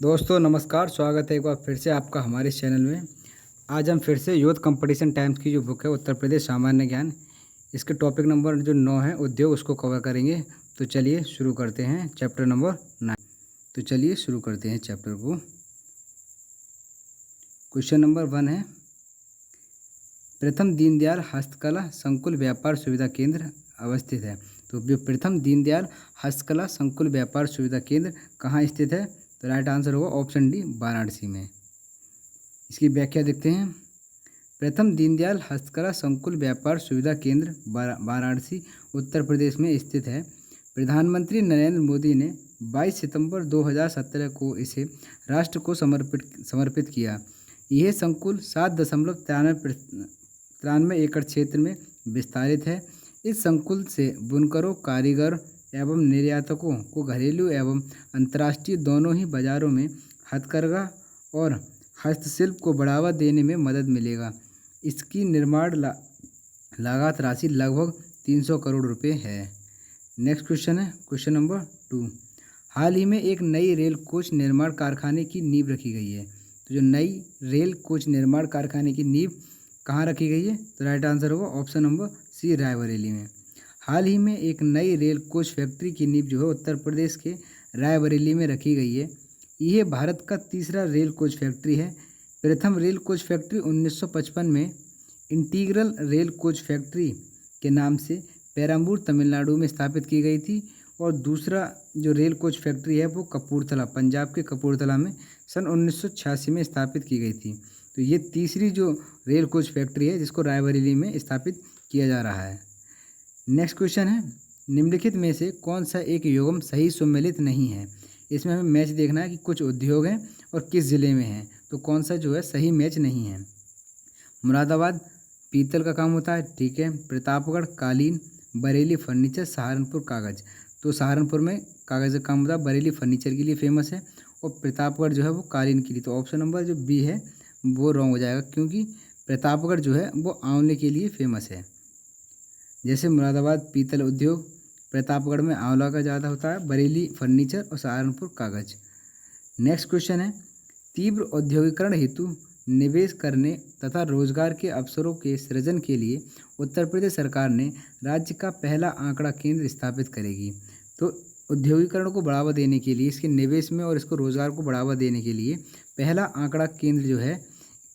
दोस्तों नमस्कार, स्वागत है एक बार फिर से आपका हमारे इस चैनल में। आज हम फिर से यूथ कंपटीशन टाइम्स की जो बुक है उत्तर प्रदेश सामान्य ज्ञान, इसके टॉपिक नंबर जो 9 है उद्योग, उसको कवर करेंगे। तो चलिए शुरू करते हैं चैप्टर नंबर 9। तो चलिए शुरू करते हैं चैप्टर को। क्वेश्चन नंबर 1 है, प्रथम दीनदयाल हस्तकला संकुल व्यापार सुविधा केंद्र अवस्थित है। तो जो प्रथम दीनदयाल हस्तकला संकुल व्यापार सुविधा केंद्र कहाँ स्थित है? तो राइट आंसर होगा ऑप्शन डी, वाराणसी में। इसकी व्याख्या देखते हैं। प्रथम दीनदयाल हस्तकला संकुल व्यापार सुविधा केंद्र वाराणसी उत्तर प्रदेश में स्थित है। प्रधानमंत्री नरेंद्र मोदी ने 22 सितंबर 2017 को इसे राष्ट्र को समर्पित किया। यह संकुल 7,93 एकड़ क्षेत्र में विस्तारित है। इस संकुल से बुनकरों, कारीगर एवं निर्यातकों को घरेलू एवं अंतर्राष्ट्रीय दोनों ही बाजारों में हथकरघा और हस्तशिल्प को बढ़ावा देने में मदद मिलेगा। इसकी निर्माण लागत राशि लगभग 300 करोड़ रुपए है। नेक्स्ट क्वेश्चन है क्वेश्चन नंबर 2। हाल ही में एक नई रेल कोच निर्माण कारखाने की नींव रखी गई है। तो जो नई रेल कोच निर्माण कारखाने की नींव कहाँ रखी गई है? तो राइट आंसर होगा ऑप्शन नंबर सी, रायबरेली में। हाल ही में एक नई रेल कोच फैक्ट्री की नींव जो है उत्तर प्रदेश के रायबरेली में रखी गई है। यह भारत का तीसरा रेल कोच फैक्ट्री है। प्रथम रेल कोच फैक्ट्री 1955 में इंटीग्रल रेल कोच फैक्ट्री के नाम से पेरम्बूर तमिलनाडु में स्थापित की गई थी, और दूसरा जो रेल कोच फैक्ट्री है वो कपूरथला, पंजाब के कपूरथला में सन 1986 में स्थापित की गई थी। तो ये तीसरी जो रेल कोच फैक्ट्री है जिसको रायबरेली में स्थापित किया जा रहा है। नेक्स्ट क्वेश्चन है, निम्नलिखित में से कौन सा एक युग्म सही सुमेलित नहीं है? इसमें हमें मैच देखना है कि कुछ उद्योग हैं और किस ज़िले में हैं, तो कौन सा जो है सही मैच नहीं है। मुरादाबाद पीतल का काम होता है, ठीक है। प्रतापगढ़ कालीन, बरेली फर्नीचर, सहारनपुर कागज़। तो सहारनपुर में कागज़ का काम होता है, बरेली फर्नीचर के लिए फेमस है, और प्रतापगढ़ जो है वो कालीन के लिए। तो ऑप्शन नंबर जो बी है वो रॉन्ग हो जाएगा, क्योंकि प्रतापगढ़ जो है वो आंवले के लिए फेमस है। जैसे मुरादाबाद पीतल उद्योग, प्रतापगढ़ में आंवला का ज़्यादा होता है, बरेली फर्नीचर और सहारनपुर कागज़। नेक्स्ट क्वेश्चन है, तीव्र औद्योगिकरण हेतु निवेश करने तथा रोजगार के अवसरों के सृजन के लिए उत्तर प्रदेश सरकार ने राज्य का पहला आंकड़ा केंद्र स्थापित करेगी। तो औद्योगिकरण को बढ़ावा देने के लिए, इसके निवेश में और इसको रोजगार को बढ़ावा देने के लिए पहला आंकड़ा केंद्र जो है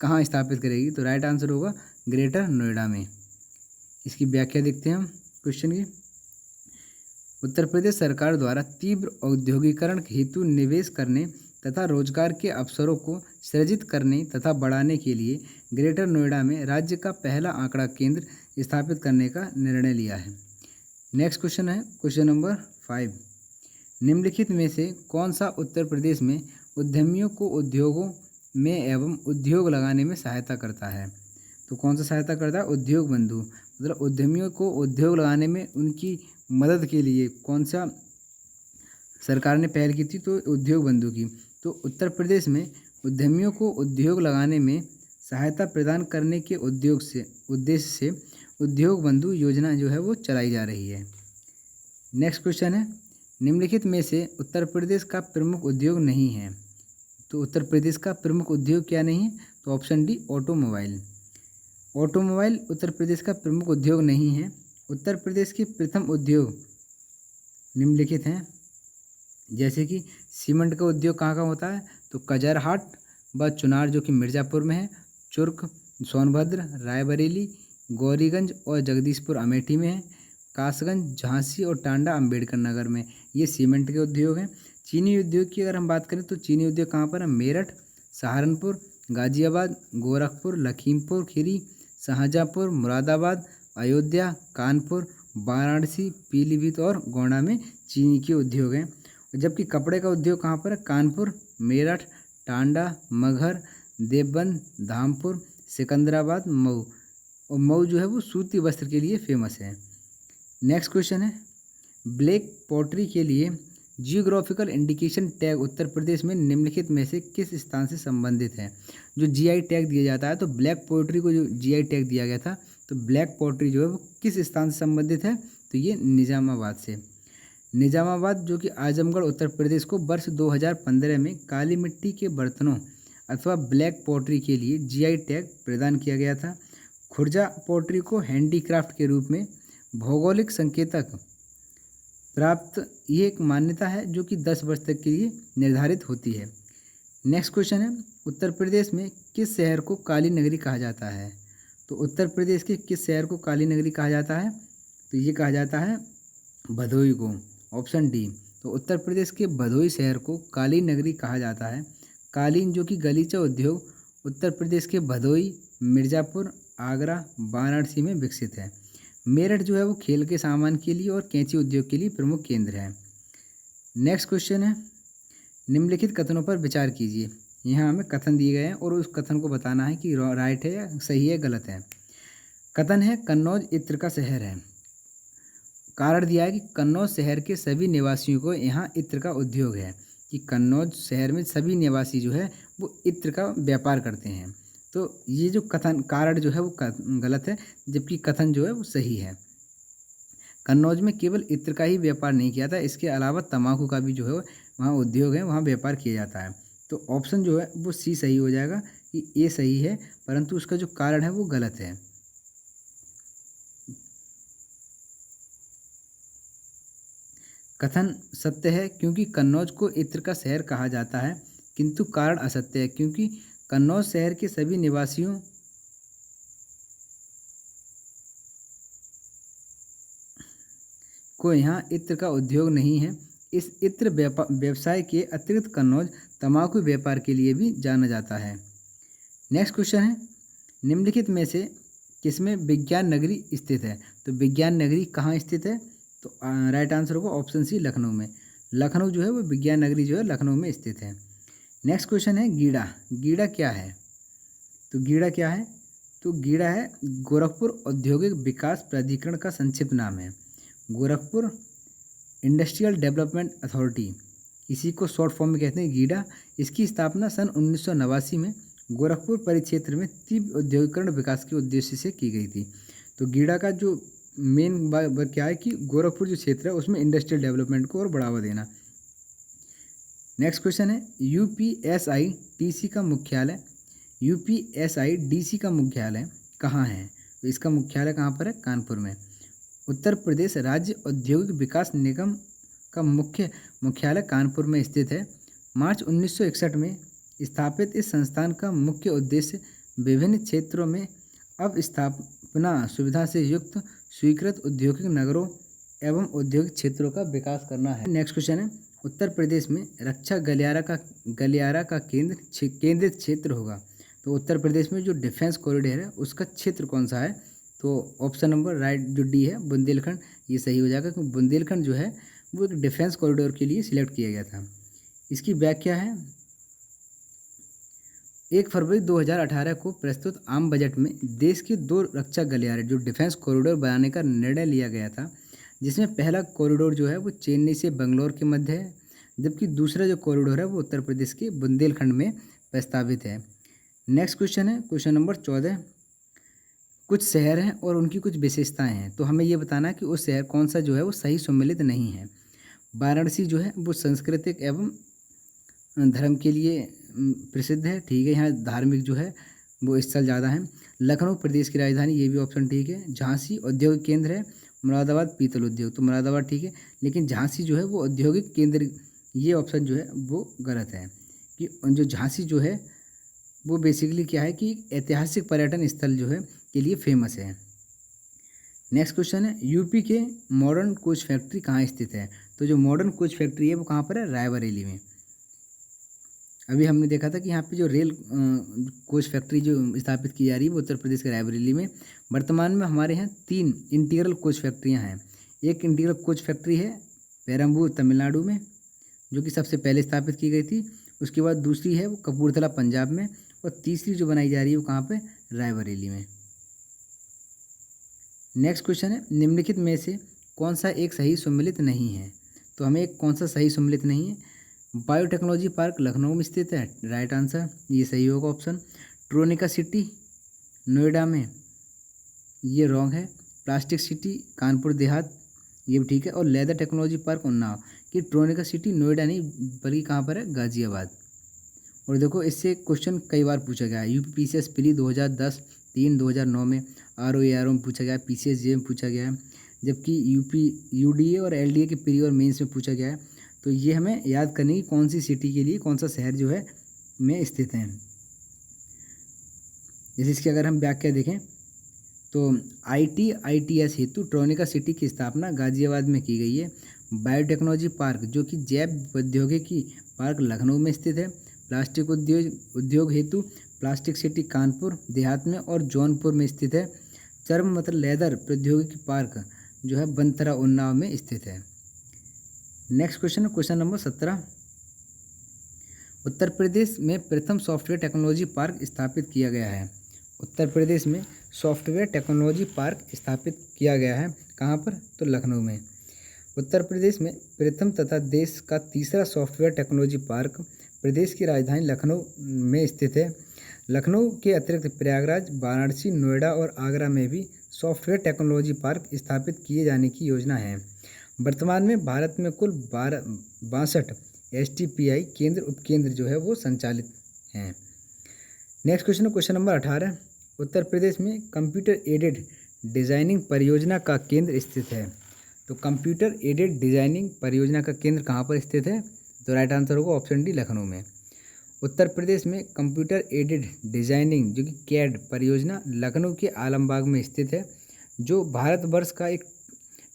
कहाँ स्थापित करेगी? तो राइट आंसर होगा ग्रेटर नोएडा में। इसकी व्याख्या देखते हैं हम क्वेश्चन की। उत्तर प्रदेश सरकार द्वारा तीव्र औद्योगिकरण हेतु निवेश करने तथा रोजगार के अवसरों को सृजित करने तथा बढ़ाने के लिए ग्रेटर नोएडा में राज्य का पहला आंकड़ा केंद्र स्थापित करने का निर्णय लिया है। नेक्स्ट क्वेश्चन है क्वेश्चन नंबर 5। निम्नलिखित में से कौन सा उत्तर प्रदेश में उद्यमियों को उद्योगों में एवं उद्योग लगाने में सहायता करता है? तो कौन सा सहायता करता है? उद्योग बंधु, मतलब उद्यमियों को उद्योग लगाने में उनकी मदद के लिए कौन सा सरकार ने पहल की थी? तो उद्योग बंधु की। तो उत्तर प्रदेश में उद्यमियों को उद्योग लगाने में सहायता प्रदान करने के उद्देश्य से उद्योग बंधु योजना जो है वो चलाई जा रही है। नेक्स्ट क्वेश्चन है, निम्नलिखित में से उत्तर प्रदेश का प्रमुख उद्योग नहीं है। तो उत्तर प्रदेश का प्रमुख उद्योग क्या नहीं है? तो option D, automobile. Automobile Uttar Pradesh का प्रमुख उद्योग नहीं है। उत्तर प्रदेश के प्रथम उद्योग निम्नलिखित हैं, जैसे कि सीमेंट का उद्योग कहाँ कहाँ होता है? तो कजरहाट व चुनार जो कि मिर्ज़ापुर में है, चुर्क सोनभद्र, रायबरेली, गौरीगंज और जगदीशपुर अमेठी में है, कासगंज, झांसी और टांडा अम्बेडकर नगर में। ये सीमेंट के उद्योग हैं। चीनी उद्योग की अगर हम बात करें तो चीनी उद्योग कहाँ पर है? मेरठ, सहारनपुर, गाजियाबाद, गोरखपुर, लखीमपुर खीरी, शाहजहाँपुर, मुरादाबाद, अयोध्या, कानपुर, वाराणसी, पीलीभीत और गोंडा में चीनी के उद्योग हैं। जबकि कपड़े का उद्योग कहाँ पर है? कानपुर, मेरठ, टांडा, मगहर, देवबंद, धामपुर, सिकंदराबाद, मऊ। और मऊ जो है वो सूती वस्त्र के लिए फेमस है। नेक्स्ट क्वेश्चन है, ब्लैक पॉटरी के लिए जियोग्राफिकल इंडिकेशन टैग उत्तर प्रदेश में निम्नलिखित में से किस स्थान से संबंधित है? जो जीआई टैग दिया जाता है, तो ब्लैक पोएट्री को जो जीआई टैग दिया गया था, तो ब्लैक पोएट्री जो है वो किस स्थान से संबंधित है? तो ये निजामाबाद से। निजामाबाद जो कि आजमगढ़ उत्तर प्रदेश को वर्ष 2015 में काली मिट्टी के बर्तनों अथवा ब्लैक पॉटरी के लिए जीआई टैग प्रदान किया गया था। खुर्जा पॉटरी को हैंडीक्राफ्ट के रूप में भौगोलिक संकेतक प्राप्त ये एक मान्यता है जो कि 10 वर्ष तक के लिए निर्धारित होती है। नेक्स्ट क्वेश्चन है, उत्तर प्रदेश में किस शहर को काली नगरी कहा जाता है? तो उत्तर प्रदेश के किस शहर को काली नगरी कहा जाता है? तो ये कहा जाता है भदोई को, ऑप्शन डी। तो उत्तर प्रदेश के भदोई शहर को काली नगरी कहा जाता है। कालीन जो कि गलीचा उद्योग उत्तर प्रदेश के भदोई, मिर्ज़ापुर, आगरा, वाराणसी में विकसित है। मेरठ जो है वो खेल के सामान के लिए और कैंची उद्योग के लिए प्रमुख केंद्र है। नेक्स्ट क्वेश्चन है, निम्नलिखित कथनों पर विचार कीजिए। यहाँ हमें कथन दिए गए हैं और उस कथन को बताना है कि राइट है या सही है गलत है। कथन है कन्नौज इत्र का शहर है। कारण दिया है कि कन्नौज शहर के सभी निवासियों को यहाँ इत्र का उद्योग है, कि कन्नौज शहर में सभी निवासी जो है वो इत्र का व्यापार करते हैं। तो ये जो कथन कारण जो है वो गलत है, जबकि कथन जो है वो सही है। कन्नौज में केवल इत्र का ही व्यापार नहीं किया था, इसके अलावा तंबाकू का भी जो है वहाँ उद्योग है, वहाँ व्यापार किया जाता है। तो ऑप्शन जो है वो सी सही हो जाएगा कि ए सही है, परंतु उसका जो कारण है वो गलत है। कथन सत्य है क्योंकि कन्नौज को इत्र का शहर कहा जाता है, किंतु कारण असत्य है क्योंकि कन्नौज शहर के सभी निवासियों को यहाँ इत्र का उद्योग नहीं है। इस इत्र व्यवसाय के अतिरिक्त कन्नौज तंबाकू व्यापार के लिए भी जाना जाता है। नेक्स्ट क्वेश्चन है, निम्नलिखित में से किसमें विज्ञान नगरी स्थित है? तो विज्ञान नगरी कहाँ स्थित है? तो राइट आंसर होगा ऑप्शन सी, लखनऊ में। लखनऊ जो है वो विज्ञान नगरी जो है लखनऊ में स्थित है। नेक्स्ट क्वेश्चन है, गीडा। गीडा क्या है? तो गीडा क्या है? तो गीडा है गोरखपुर औद्योगिक विकास प्राधिकरण का संक्षिप्त नाम है। गोरखपुर इंडस्ट्रियल डेवलपमेंट अथॉरिटी, इसी को शॉर्ट फॉर्म में कहते हैं गीडा। इसकी स्थापना सन 1989 में गोरखपुर परिक्षेत्र में तीव्र औद्योगिकरण विकास के उद्देश्य से की गई थी। तो गीडा का जो मेन क्या है कि गोरखपुर जो क्षेत्र है उसमें इंडस्ट्रियल डेवलपमेंट को और बढ़ावा देना। नेक्स्ट क्वेश्चन है, यूपीएसआईडीसी का मुख्यालय यूपीएसआईडीसी का मुख्यालय कहाँ है? तो इसका मुख्यालय कहाँ पर है? कानपुर में। उत्तर प्रदेश राज्य औद्योगिक विकास निगम का मुख्यालय कानपुर में स्थित है। मार्च 1961 में स्थापित इस संस्थान का मुख्य उद्देश्य विभिन्न क्षेत्रों में अवस्थापना सुविधा से युक्त स्वीकृत औद्योगिक नगरों एवं औद्योगिक क्षेत्रों का विकास करना है। नेक्स्ट क्वेश्चन है, उत्तर प्रदेश में रक्षा गलियारा का केंद्रित क्षेत्र होगा। तो उत्तर प्रदेश में जो डिफेंस कॉरिडोर है उसका क्षेत्र कौन सा है? तो ऑप्शन नंबर राइट जो डी है बुंदेलखंड, ये सही हो जाएगा क्योंकि बुंदेलखंड जो है वो एक डिफेंस कॉरिडोर के लिए सिलेक्ट किया गया था। इसकी व्याख्या है, 1 फरवरी 2018 को प्रस्तुत आम बजट में देश के 2 रक्षा गलियारे जो डिफेंस कॉरिडोर बनाने का निर्णय लिया गया था, जिसमें पहला कॉरिडोर जो है वो चेन्नई से बंगलौर के मध्य है, जबकि दूसरा जो कॉरिडोर है वो उत्तर प्रदेश के बुंदेलखंड में प्रस्तावित है। नेक्स्ट क्वेश्चन है क्वेश्चन नंबर 14, कुछ शहर हैं और उनकी कुछ विशेषताएं हैं, तो हमें ये बताना है कि उस शहर कौन सा जो है वो सही सम्मिलित नहीं है। वाराणसी जो है वो सांस्कृतिक एवं धर्म के लिए प्रसिद्ध है, ठीक है, यहाँ धार्मिक जो है वो स्थल ज़्यादा हैं। लखनऊ प्रदेश की राजधानी, ये भी ऑप्शन ठीक है। झांसी औद्योगिक केंद्र है। मुरादाबाद पीतल उद्योग, तो मुरादाबाद ठीक है, लेकिन झांसी जो है वो औद्योगिक केंद्र, ये ऑप्शन जो है वो गलत है कि जो झांसी जो है वो बेसिकली क्या है कि ऐतिहासिक पर्यटन स्थल जो है के लिए फेमस है। नेक्स्ट क्वेश्चन है, यूपी के मॉडर्न कोच फैक्ट्री कहाँ स्थित है? तो जो मॉडर्न कोच फैक्ट्री है वो कहाँ पर है? रायबरेली में। अभी हमने देखा था कि यहाँ पे जो रेल कोच फैक्ट्री जो स्थापित की जा रही है वो उत्तर प्रदेश के रायबरेली में। वर्तमान में हमारे यहाँ 3 इंटीग्रल कोच फैक्ट्रियाँ हैं। एक इंटीग्रल कोच फैक्ट्री है पेरम्बूर तमिलनाडु में, जो कि सबसे पहले स्थापित की गई थी। उसके बाद दूसरी है वो कपूरथला पंजाब में, और तीसरी जो बनाई जा रही है वो कहाँ पे? रायबरेली में। नेक्स्ट क्वेश्चन है, निम्नलिखित में से कौन सा एक सही सम्मिलित नहीं है? तो हमें एक कौन सा सही सम्मिलित नहीं है? बायोटेक्नोलॉजी पार्क लखनऊ में स्थित है, राइट आंसर, ये सही होगा ऑप्शन। ट्रोनिका सिटी नोएडा में, ये रॉन्ग है। प्लास्टिक सिटी कानपुर देहात, ये भी ठीक है। और लेदर टेक्नोलॉजी पार्क उन्नाव कि ट्रोनिका सिटी नोएडा नहीं बल्कि कहाँ पर है, गाजियाबाद। और देखो इससे क्वेश्चन कई बार पूछा गया है। यूपी पीसीएस प्री 2010 3 2009 में, आरओ में पूछा गया है, पीसीएस जे में पूछा गया है, जबकि यूपी यूडीए और एलडीए के प्री और मेंस में पूछा गया है। तो ये हमें याद करनी है कि कौन सी सिटी के लिए कौन सा शहर जो है में स्थित है। जैसे इसकी अगर हम व्याख्या देखें तो आईटीएस हेतु ट्रोनिका सिटी की स्थापना गाजियाबाद में की गई है। बायोटेक्नोलॉजी पार्क जो कि जैव प्रौद्योगिकी पार्क लखनऊ में स्थित है। प्लास्टिक उद्योग हेतु प्लास्टिक सिटी कानपुर देहात में और जौनपुर में स्थित है। चर्म मतलब लेदर प्रौद्योगिकी पार्क जो है बनतरा उन्नाव में स्थित है। Next question, question number 17। उत्तर प्रदेश में प्रथम सॉफ्टवेयर टेक्नोलॉजी पार्क स्थापित किया गया है। उत्तर प्रदेश में सॉफ्टवेयर टेक्नोलॉजी पार्क स्थापित किया गया है कहाँ पर, तो लखनऊ में। उत्तर प्रदेश में प्रथम तथा देश का तीसरा सॉफ्टवेयर टेक्नोलॉजी पार्क प्रदेश की राजधानी लखनऊ में स्थित है। लखनऊ के अतिरिक्त प्रयागराज, वाराणसी, नोएडा और आगरा में भी सॉफ्टवेयर टेक्नोलॉजी पार्क स्थापित किए जाने की योजना है। वर्तमान में भारत में कुल 62 STPI केंद्र उपकेंद्र जो है वो संचालित हैं। Next question, question number 18। उत्तर प्रदेश में कंप्यूटर एडेड डिजाइनिंग परियोजना का केंद्र स्थित है। तो कंप्यूटर एडेड डिजाइनिंग परियोजना का केंद्र कहाँ पर स्थित है, तो राइट आंसर होगा ऑप्शन डी, लखनऊ में। उत्तर प्रदेश में कंप्यूटर एडेड डिजाइनिंग जो कि कैड परियोजना लखनऊ के आलमबाग में स्थित है, जो भारतवर्ष का एक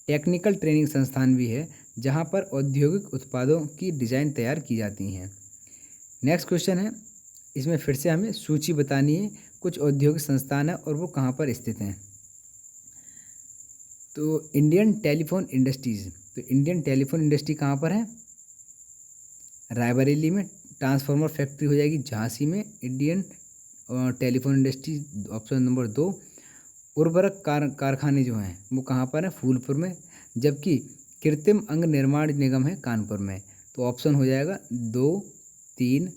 टेक्निकल ट्रेनिंग संस्थान भी है जहाँ पर औद्योगिक उत्पादों की डिज़ाइन तैयार की जाती हैं। नेक्स्ट क्वेश्चन है, इसमें फिर से हमें सूची बतानी है, कुछ औद्योगिक संस्थान है और वो कहाँ पर स्थित हैं। तो इंडियन टेलीफोन इंडस्ट्रीज़, तो इंडियन टेलीफोन इंडस्ट्री कहाँ पर है, रायबरेली में। ट्रांसफार्मर फैक्ट्री हो जाएगी झांसी में, Indian telephone industry option number 2। उर्वरक कारखाने जो हैं वो कहाँ पर हैं, फूलपुर में, जबकि कृत्रिम अंग निर्माण निगम है कानपुर में। तो ऑप्शन हो जाएगा 2 3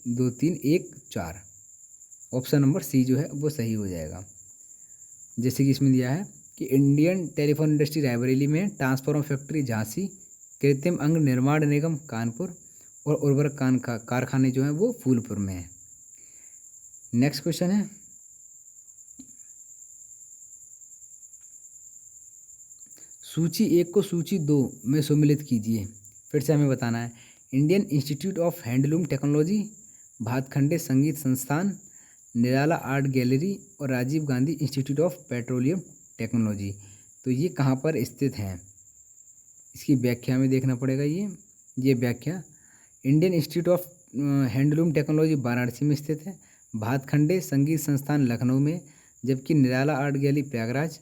2 3 1 4, ऑप्शन नंबर सी जो है वो सही हो जाएगा। जैसे कि इसमें दिया है कि इंडियन टेलीफोन इंडस्ट्री रायबरेली में, ट्रांसफार्मर फैक्ट्री झांसी, कृत्रिम अंग निर्माण निगम कानपुर और उर्वरक कारखाने जो हैं वो फूलपुर में है। नेक्स्ट क्वेश्चन है, सूची 1 को सूची 2 में सम्मिलित कीजिए। फिर से हमें बताना है, Indian institute of handloom Technology, Bhatkhande Sangeet Sansthan, Nirala art Gallery और Rajiv Gandhi institute of petroleum Technology. तो ये कहाँ पर स्थित हैं, इसकी व्याख्या में देखना पड़ेगा। ये व्याख्या, Indian institute of handloom technology Varanasi में स्थित है, भातखंडे संगीत संस्थान लखनऊ में, जबकि Nirala art gallery Prayagraj,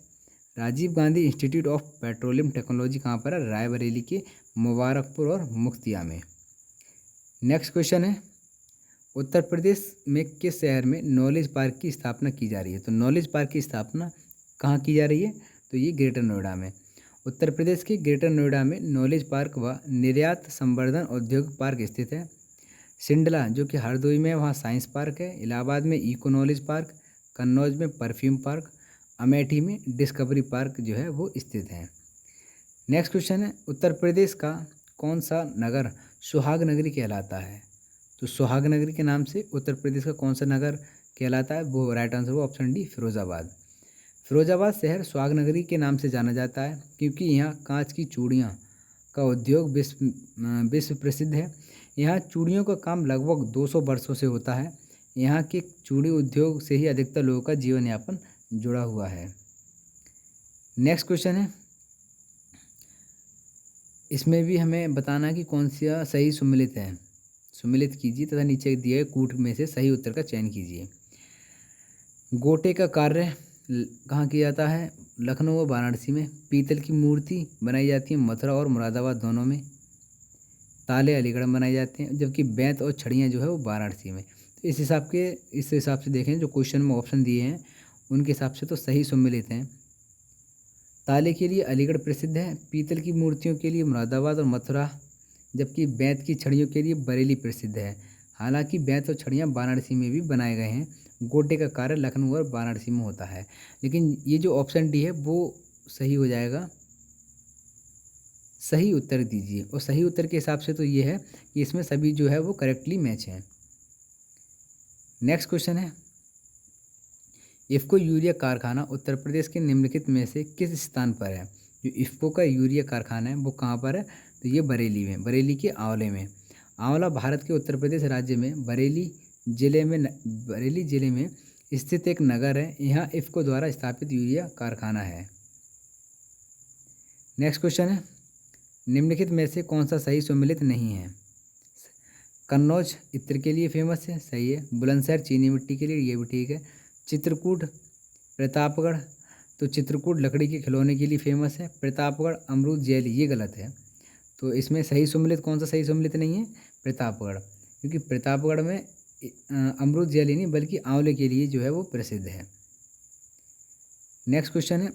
Rajiv Gandhi institute of petroleum technology कहाँ पर है, रायबरेली के मुबारकपुर और मुख्तिया में। नेक्स्ट क्वेश्चन है, उत्तर प्रदेश में किस शहर में नॉलेज पार्क की स्थापना की जा रही है। तो नॉलेज पार्क की स्थापना कहाँ की जा रही है, तो ये ग्रेटर नोएडा में। उत्तर प्रदेश के ग्रेटर नोएडा में नॉलेज पार्क व निर्यात संवर्धन औद्योगिक पार्क स्थित है। सिंडला जो कि हरदोई में, वहाँ साइंस पार्क है। इलाहाबाद में इको नॉलेज पार्क, कन्नौज में परफ्यूम पार्क, अमेठी में डिस्कवरी पार्क जो है वो स्थित है। नेक्स्ट क्वेश्चन है, उत्तर प्रदेश का कौन सा नगर सुहाग नगरी कहलाता है। तो सुहाग नगरी के नाम से उत्तर प्रदेश का कौन सा नगर कहलाता है, वो राइट आंसर वो ऑप्शन डी, फिरोजाबाद। फिरोजाबाद शहर सुहाग नगरी के नाम से जाना जाता है क्योंकि यहाँ कांच की चूड़ियाँ का उद्योग विश्व प्रसिद्ध है। यहाँ चूड़ियों का काम लगभग 200 वर्षों से होता है। यहाँ के चूड़ी उद्योग से ही अधिकतर लोगों का जीवन यापन जुड़ा हुआ है। नेक्स्ट क्वेश्चन है, इसमें भी हमें बताना है कि कौन सा सही सम्मिलित है। सम्मिलित कीजिए तथा नीचे दिए गए कूट में से सही उत्तर का चयन कीजिए। गोटे का कार्य कहाँ किया जाता है, लखनऊ और वाराणसी में। पीतल की मूर्ति बनाई जाती है मथुरा और मुरादाबाद दोनों में। ताले अलीगढ़ में बनाए जाते हैं, जबकि बेंत और छड़ियाँ जो है वो वाराणसी में। तो इस हिसाब से देखें जो क्वेश्चन में ऑप्शन दिए हैं उनके हिसाब से तो सही सम्मिलित हैं। ताले के लिए अलीगढ़ प्रसिद्ध है, पीतल की मूर्तियों के लिए मुरादाबाद और मथुरा, जबकि बेंत की छड़ियों के लिए बरेली प्रसिद्ध है। हालांकि बेंत और छड़ियाँ वाराणसी में भी बनाए गए हैं। गोटे का कार्य लखनऊ और वाराणसी में होता है, लेकिन ये जो ऑप्शन डी है वो सही हो जाएगा। सही उत्तर दीजिए। और सही उत्तर के हिसाब से तो ये है कि इसमें सभी जो है वो करेक्टली मैच हैं। नेक्स्ट क्वेश्चन है, इफ़को यूरिया कारखाना उत्तर प्रदेश के निम्नलिखित में से किस स्थान पर है? जो इफ़को का यूरिया कारखाना है वो कहाँ पर है? तो ये बरेली में, बरेली के आंवले में। आंवला भारत के उत्तर प्रदेश राज्य में बरेली जिले में स्थित एक नगर है। यहाँ इफ़को द्वारा स्थापित यूरिया कारखाना है। नेक्स्ट क्वेश्चन है, निम्नलिखित में से कौन सा सही सम्मिलित नहीं है? कन्नौज इत्र के लिए फेमस है, सही है। बुलंदशहर चीनी मिट्टी के लिए, ये भी ठीक है। चित्रकूट प्रतापगढ़, तो चित्रकूट लकड़ी के खिलौने के लिए फेमस है। प्रतापगढ़ अमरूद जेली, ये गलत है। तो इसमें सही सम्मिलित कौन सा सही सम्मिलित नहीं है? प्रतापगढ़, क्योंकि प्रतापगढ़ में अमरूद जेली नहीं बल्कि आंवले के लिए जो है वो प्रसिद्ध है। नेक्स्ट क्वेश्चन है,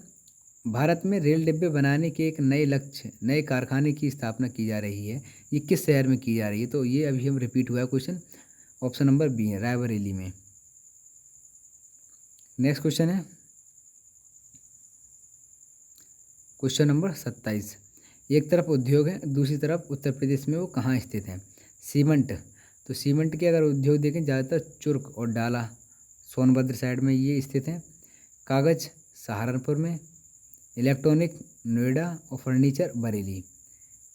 भारत में रेल डिब्बे बनाने के एक नए कारखाने की स्थापना की जा रही है। ये किस शहर में की जा रही है? तो ये अभी हम रिपीट हुआ है क्वेश्चन, ऑप्शन नंबर बी है, रायबरेली में। नेक्स्ट क्वेश्चन है क्वेश्चन नंबर 27। एक तरफ उद्योग है, दूसरी तरफ उत्तर प्रदेश में वो कहाँ स्थित है? सीमेंट, तो सीमेंट के अगर उद्योग देखें ज़्यादातर चुर्क और डाला सोनभद्र साइड में ये स्थित हैं। कागज़ सहारनपुर में, इलेक्ट्रॉनिक नोएडा और फर्नीचर बरेली।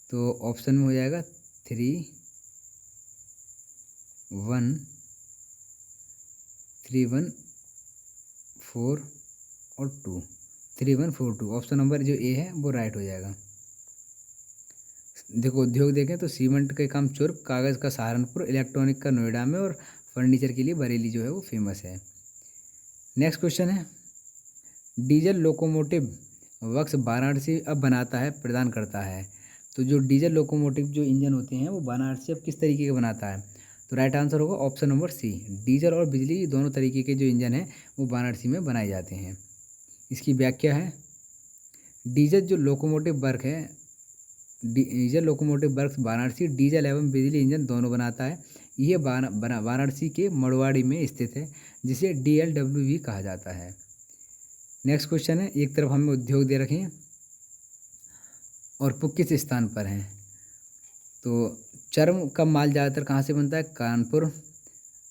तो ऑप्शन में हो जाएगा 3, 1, 3, 1, 4 और 2, 3, 1, 4, 2। ऑप्शन नंबर जो ए है वो राइट हो जाएगा। देखो उद्योग देखें तो सीमेंट के काम चुर्क, कागज़ का सहारनपुर, इलेक्ट्रॉनिक का नोएडा में और फर्नीचर के लिए बरेली जो है वो फेमस है। नेक्स्ट क्वेश्चन है, डीजल लोकोमोटिव वक्स वाराणसी अब बनाता है प्रदान करता है। तो जो डीजल लोकोमोटिव जो इंजन होते हैं वो वाराणसी अब किस तरीके का बनाता है? तो राइट आंसर होगा ऑप्शन नंबर सी, डीजल और बिजली दोनों तरीके के जो इंजन हैं वो वाराणसी में बनाए जाते हैं। इसकी व्याख्या है, डीजल जो लोकोमोटिव वर्क है, diesel locomotive works Varanasi diesel एवं बिजली इंजन दोनों बनाता है। ये वाराणसी के मड़वाड़ी में स्थित है, जिसे DLW भी कहा जाता है। नेक्स्ट क्वेश्चन है, एक तरफ हमें उद्योग दे रखे हैं और वो किस स्थान पर हैं? तो चर्म का माल ज़्यादातर कहाँ से बनता है? कानपुर,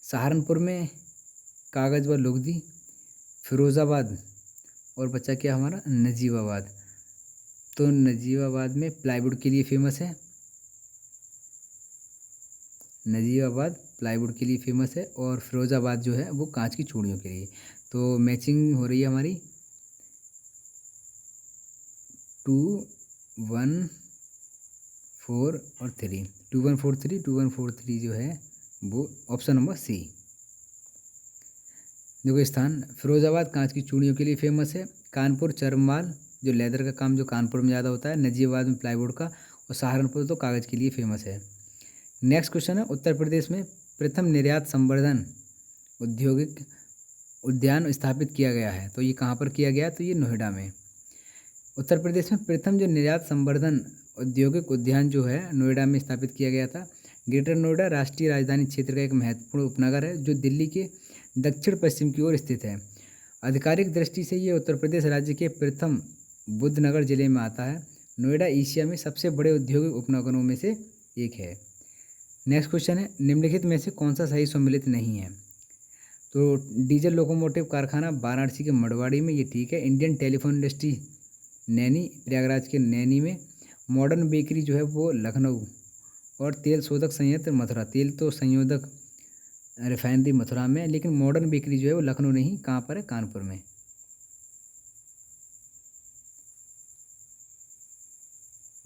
सहारनपुर में कागज़ व लुगदी, फिरोज़ाबाद और बचा क्या हमारा नजीबाबाद। तो नजीबाबाद में प्लाईवुड के लिए फेमस है, नजीबाबाद प्लाईवुड के लिए फेमस है और फिरोज़ाबाद जो है वो कांच की चूड़ियों के लिए। तो मैचिंग हो रही है हमारी 2, 1, 4 और 3, 2, 1, 4, 3, 2, 1, 4, 3 जो है वो ऑप्शन नंबर सी। देखो स्थान फिरोज़ाबाद कांच की चूड़ियों के लिए फेमस है, कानपुर चरमाल जो लेदर का काम जो कानपुर में ज़्यादा होता है, नजीबाबाद में प्लाईवुड का और सहारनपुर तो कागज़ के लिए फेमस है। नेक्स्ट क्वेश्चन है, उत्तर प्रदेश में प्रथम निर्यात संवर्धन औद्योगिक उद्यान स्थापित किया गया है। तो ये कहाँ पर किया गया? तो ये नोएडा में। उत्तर प्रदेश में प्रथम जो निर्यात संवर्धन औद्योगिक उद्यान जो है नोएडा में स्थापित किया गया था। ग्रेटर नोएडा राष्ट्रीय राजधानी क्षेत्र का एक महत्वपूर्ण उपनगर है जो दिल्ली के दक्षिण पश्चिम की ओर स्थित है। आधिकारिक दृष्टि से ये उत्तर प्रदेश राज्य के प्रथम बुद्धनगर जिले में आता है। नोएडा एशिया में सबसे बड़े औद्योगिक उपनगरों में से एक है। नेक्स्ट क्वेश्चन है, निम्नलिखित में से कौन सा सही सम्मिलित नहीं है? तो डीजल लोकोमोटिव कारखाना वाराणसी के मड़वाड़ी में, ये ठीक है। Indian telephone industry Naini Prayagraj के नैनी में, मॉडर्न बेकरी जो है वो लखनऊ और तेल शोधक संयंत्र मथुरा, तेल तो संयोजक रिफाइनरी मथुरा में, लेकिन मॉडर्न बेकरी जो है वो लखनऊ नहीं, कहाँ पर है? कानपुर में।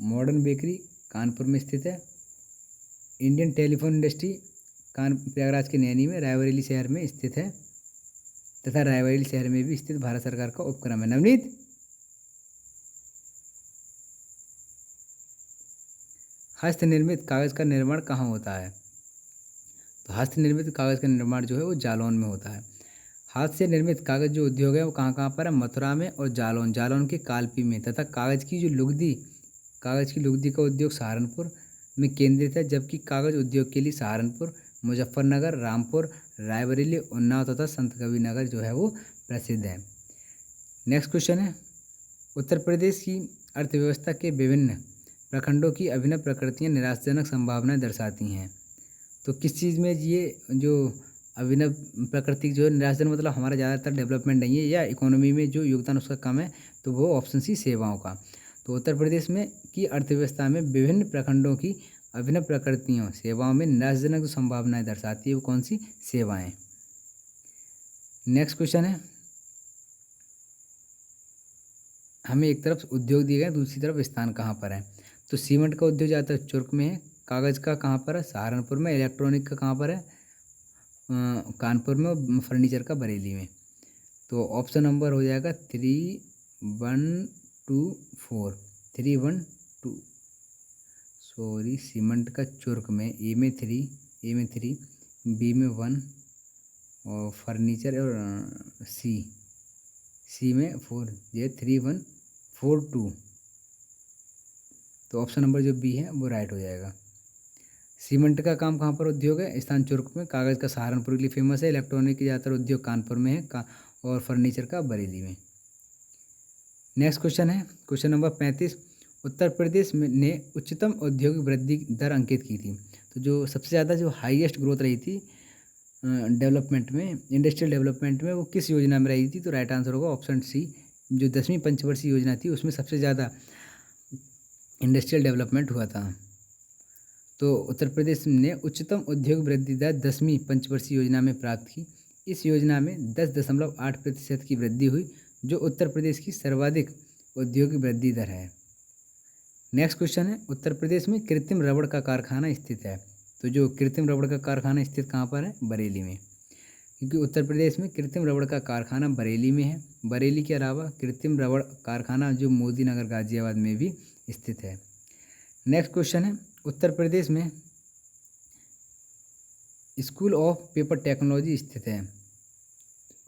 मॉडर्न बेकरी कानपुर में स्थित है। इंडियन टेलीफोन इंडस्ट्री प्रयागराज के नैनी में रायबरेली शहर में स्थित है तथा रायबरेली शहर में भी स्थित भारत सरकार का उपक्रम है। नवनीत, हस्त निर्मित कागज़ का निर्माण कहाँ होता है? तो हस्त निर्मित कागज़ का निर्माण जो है वो जालौन में होता है। हाथ से निर्मित कागज़ जो उद्योग है वो कहाँ कहाँ पर है? मथुरा में और जालौन के कालपी में, तथा कागज़ की लुगदी का उद्योग सहारनपुर में केंद्रित है, जबकि कागज़ उद्योग के लिए सहारनपुर, मुजफ्फरनगर, रामपुर, रायबरेली, उन्नाव तथा संतकबीरनगर जो है वो प्रसिद्ध है। नेक्स्ट क्वेश्चन है, उत्तर प्रदेश की अर्थव्यवस्था के विभिन्न प्रखंडों की अभिनव प्रकृतियाँ निराशाजनक संभावनाएं दर्शाती हैं। तो किस चीज़ में ये जो अभिनव प्रकृति जो है निराशाजनक मतलब हमारा ज़्यादातर डेवलपमेंट नहीं है या इकोनॉमी में जो योगदान उसका कम है, तो वो ऑप्शन सी सेवाओं का। तो उत्तर प्रदेश में की अर्थव्यवस्था में विभिन्न प्रखंडों की अभिनव प्रकृतियों सेवाओं में निराशाजनक जो संभावनाएं दर्शाती है वो कौन सी सेवाएं। नेक्स्ट क्वेश्चन है, हमें एक तरफ उद्योग दिए गए दूसरी तरफ स्थान कहाँ पर है। तो सीमेंट का उद्योग ज़्यादातर चुर्क में है, कागज़ का कहाँ पर है, सहारनपुर में, इलेक्ट्रॉनिक का कहाँ पर है, कानपुर में, और फर्नीचर का बरेली में। तो ऑप्शन नंबर हो जाएगा 3124 312। सॉरी, सीमेंट का चुर्क में ए में 3 बी में 1 और फर्नीचर और सी में 4, ये 3142। तो ऑप्शन नंबर जो बी है वो राइट हो जाएगा। सीमेंट का काम कहाँ पर उद्योग है, स्थान चुर्क में, कागज़ का सहारनपुर के लिए फेमस है, इलेक्ट्रॉनिक के ज़्यादातर उद्योग कानपुर में है और फर्नीचर का बरेली में। नेक्स्ट क्वेश्चन है क्वेश्चन नंबर 35, उत्तर प्रदेश में ने उच्चतम औद्योगिक वृद्धि दर अंकित की थी। तो जो सबसे ज़्यादा जो हाईएस्ट ग्रोथ रही थी डेवलपमेंट में, इंडस्ट्रियल डेवलपमेंट में, वो किस योजना में रही थी। तो राइट आंसर होगा ऑप्शन सी, जो 10वीं पंचवर्षीय योजना थी उसमें सबसे ज़्यादा इंडस्ट्रियल डेवलपमेंट हुआ था। तो उत्तर प्रदेश ने उच्चतम औद्योगिक वृद्धि दर 10वीं पंचवर्षीय योजना में प्राप्त की। इस योजना में 10.8% की वृद्धि हुई, जो उत्तर प्रदेश की सर्वाधिक औद्योगिक वृद्धि दर है। नेक्स्ट क्वेश्चन है, उत्तर प्रदेश में कृत्रिम रबड़ का कारखाना स्थित है। तो जो कृत्रिम रबड़ का कारखाना स्थित कहाँ पर है, बरेली में, क्योंकि उत्तर प्रदेश में कृत्रिम रबड़ का कारखाना बरेली में है। बरेली के अलावा कृत्रिम रबड़ कारखाना जो मोदी नगर गाजियाबाद में भी स्थित है। नेक्स्ट क्वेश्चन है, उत्तर प्रदेश में स्कूल ऑफ पेपर टेक्नोलॉजी स्थित है।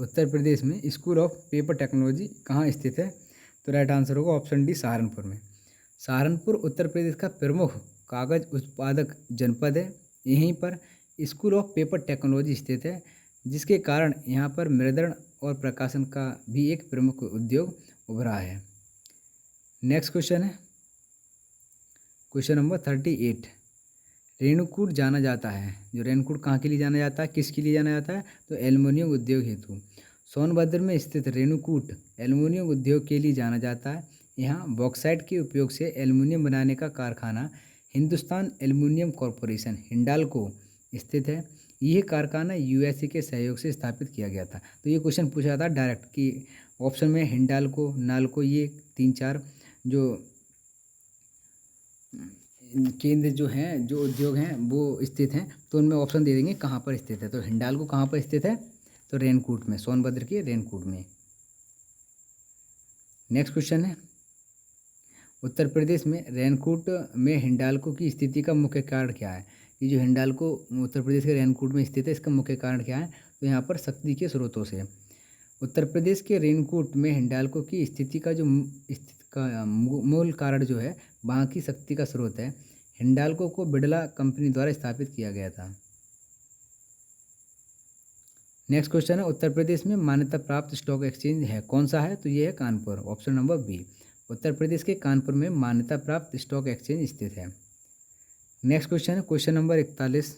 उत्तर प्रदेश में स्कूल ऑफ पेपर टेक्नोलॉजी कहाँ स्थित है। तो राइट आंसर होगा ऑप्शन डी, सहारनपुर में। सहारनपुर उत्तर प्रदेश का प्रमुख कागज़ उत्पादक जनपद है। यहीं पर स्कूल ऑफ पेपर टेक्नोलॉजी स्थित है, जिसके कारण यहाँ पर मुद्रण और प्रकाशन का भी एक प्रमुख उद्योग उभरा है। नेक्स्ट क्वेश्चन है क्वेश्चन नंबर 38, रेणुकूट जाना जाता है। जो रेणुकूट कहाँ के लिए जाना जाता है, किसके लिए जाना जाता है। तो एल्युमिनियम उद्योग हेतु। सोनभद्र में स्थित रेणुकूट एल्युमिनियम उद्योग के लिए जाना जाता है। यहाँ बॉक्साइट के उपयोग से एल्युमिनियम बनाने का कारखाना हिंदुस्तान एल्युमिनियम कॉरपोरेशन हिंडाल्को स्थित है। यह कारखाना यूएसए के सहयोग से स्थापित किया गया था। तो ये क्वेश्चन पूछा था डायरेक्ट कि ऑप्शन में हिंडाल्को, नाल्को, ये 3-4 जो केंद्र जो हैं, जो उद्योग हैं वो स्थित हैं, तो उनमें ऑप्शन दे देंगे कहाँ पर स्थित है। तो हिंडाल्को कहाँ पर स्थित है, तो रेणुकूट में, सोनभद्र के रेणुकूट में। नेक्स्ट क्वेश्चन है, उत्तर प्रदेश में रेणुकूट में हिंडाल्को की स्थिति का मुख्य कारण क्या है। ये जो हिंडाल्को उत्तर प्रदेश के रेणुकूट में स्थित है, इसका मुख्य कारण क्या है। तो यहाँ पर शक्ति के स्रोतों से। उत्तर प्रदेश के रेणुकूट में हिंडाल्को की स्थिति का जो स्थिति का मूल कारण जो है, वहाँ की शक्ति का स्रोत है। हिंडाल्को को बिड़ला कंपनी द्वारा स्थापित किया गया था। नेक्स्ट क्वेश्चन है, उत्तर प्रदेश में मान्यता प्राप्त स्टॉक एक्सचेंज है, कौन सा है। तो ये है कानपुर, ऑप्शन नंबर बी। उत्तर प्रदेश के कानपुर में मान्यता प्राप्त स्टॉक एक्सचेंज स्थित है। नेक्स्ट क्वेश्चन है क्वेश्चन नंबर 41,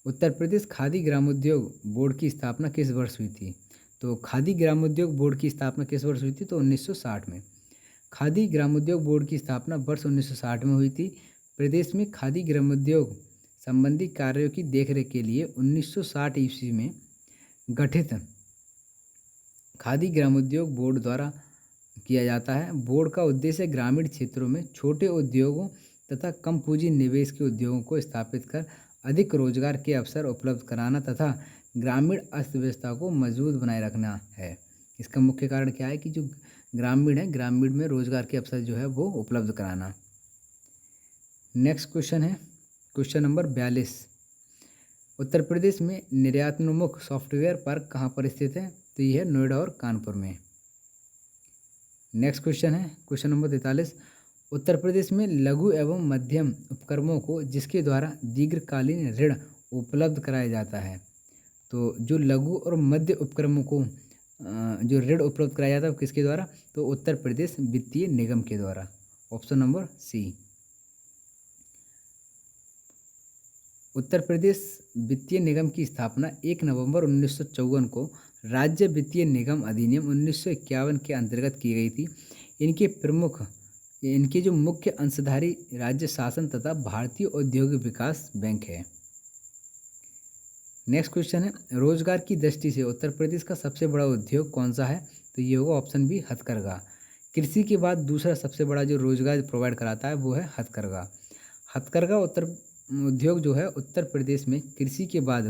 उत्तर प्रदेश खादी ग्रामोद्योग बोर्ड की स्थापना किस वर्ष हुई थी। तो खादी ग्रामोद्योग बोर्ड की स्थापना किस वर्ष हुई थी। तो 1960 में। खादी ग्रामोद्योग बोर्ड की स्थापना वर्ष 1960 में हुई थी। प्रदेश में खादी ग्रामोद्योग संबंधी कार्यों की देखरेख के लिए 1960 ईस्वी में गठित खादी ग्रामोद्योग बोर्ड द्वारा किया जाता है। बोर्ड का उद्देश्य ग्रामीण क्षेत्रों में छोटे उद्योगों तथा कम पूंजी निवेश के उद्योगों को स्थापित कर अधिक रोजगार के अवसर उपलब्ध कराना तथा ग्रामीण अर्थव्यवस्था को मजबूत बनाए रखना है। इसका मुख्य कारण क्या है कि जो ग्रामीण है, ग्रामीण में रोजगार के अवसर जो है वो उपलब्ध कराना। नेक्स्ट क्वेश्चन है क्वेश्चन नंबर 42, उत्तर प्रदेश में निर्यातोन्मुख सॉफ्टवेयर पार्क कहाँ पर स्थित है। तो ये है नोएडा और कानपुर में। नेक्स्ट क्वेश्चन है क्वेश्चन नंबर 43, उत्तर प्रदेश में लघु एवं मध्यम उपक्रमों को जिसके द्वारा दीर्घकालीन ऋण उपलब्ध कराया जाता है। तो जो लघु और मध्य उपक्रमों को जो ऋण उपलब्ध कराया जाता है वो किसके द्वारा, तो उत्तर प्रदेश वित्तीय निगम के द्वारा। Option number C. Uttar Pradesh वित्तीय निगम की स्थापना 1 नवंबर 1954 को राज्य वित्तीय निगम अधिनियम 1951 के अंतर्गत की गई थी। इनके जो मुख्य अंशधारी राज्य शासन तथा भारतीय औद्योगिक विकास बैंक है। नेक्स्ट क्वेश्चन है, रोजगार की दृष्टि से उत्तर प्रदेश का सबसे बड़ा उद्योग कौन सा है, तो ये होगा ऑप्शन बी हथकरघा। कृषि के बाद दूसरा सबसे बड़ा जो रोजगार प्रोवाइड कराता है वो है हथकरघा। हथकरघा उद्योग जो है उत्तर प्रदेश में कृषि के बाद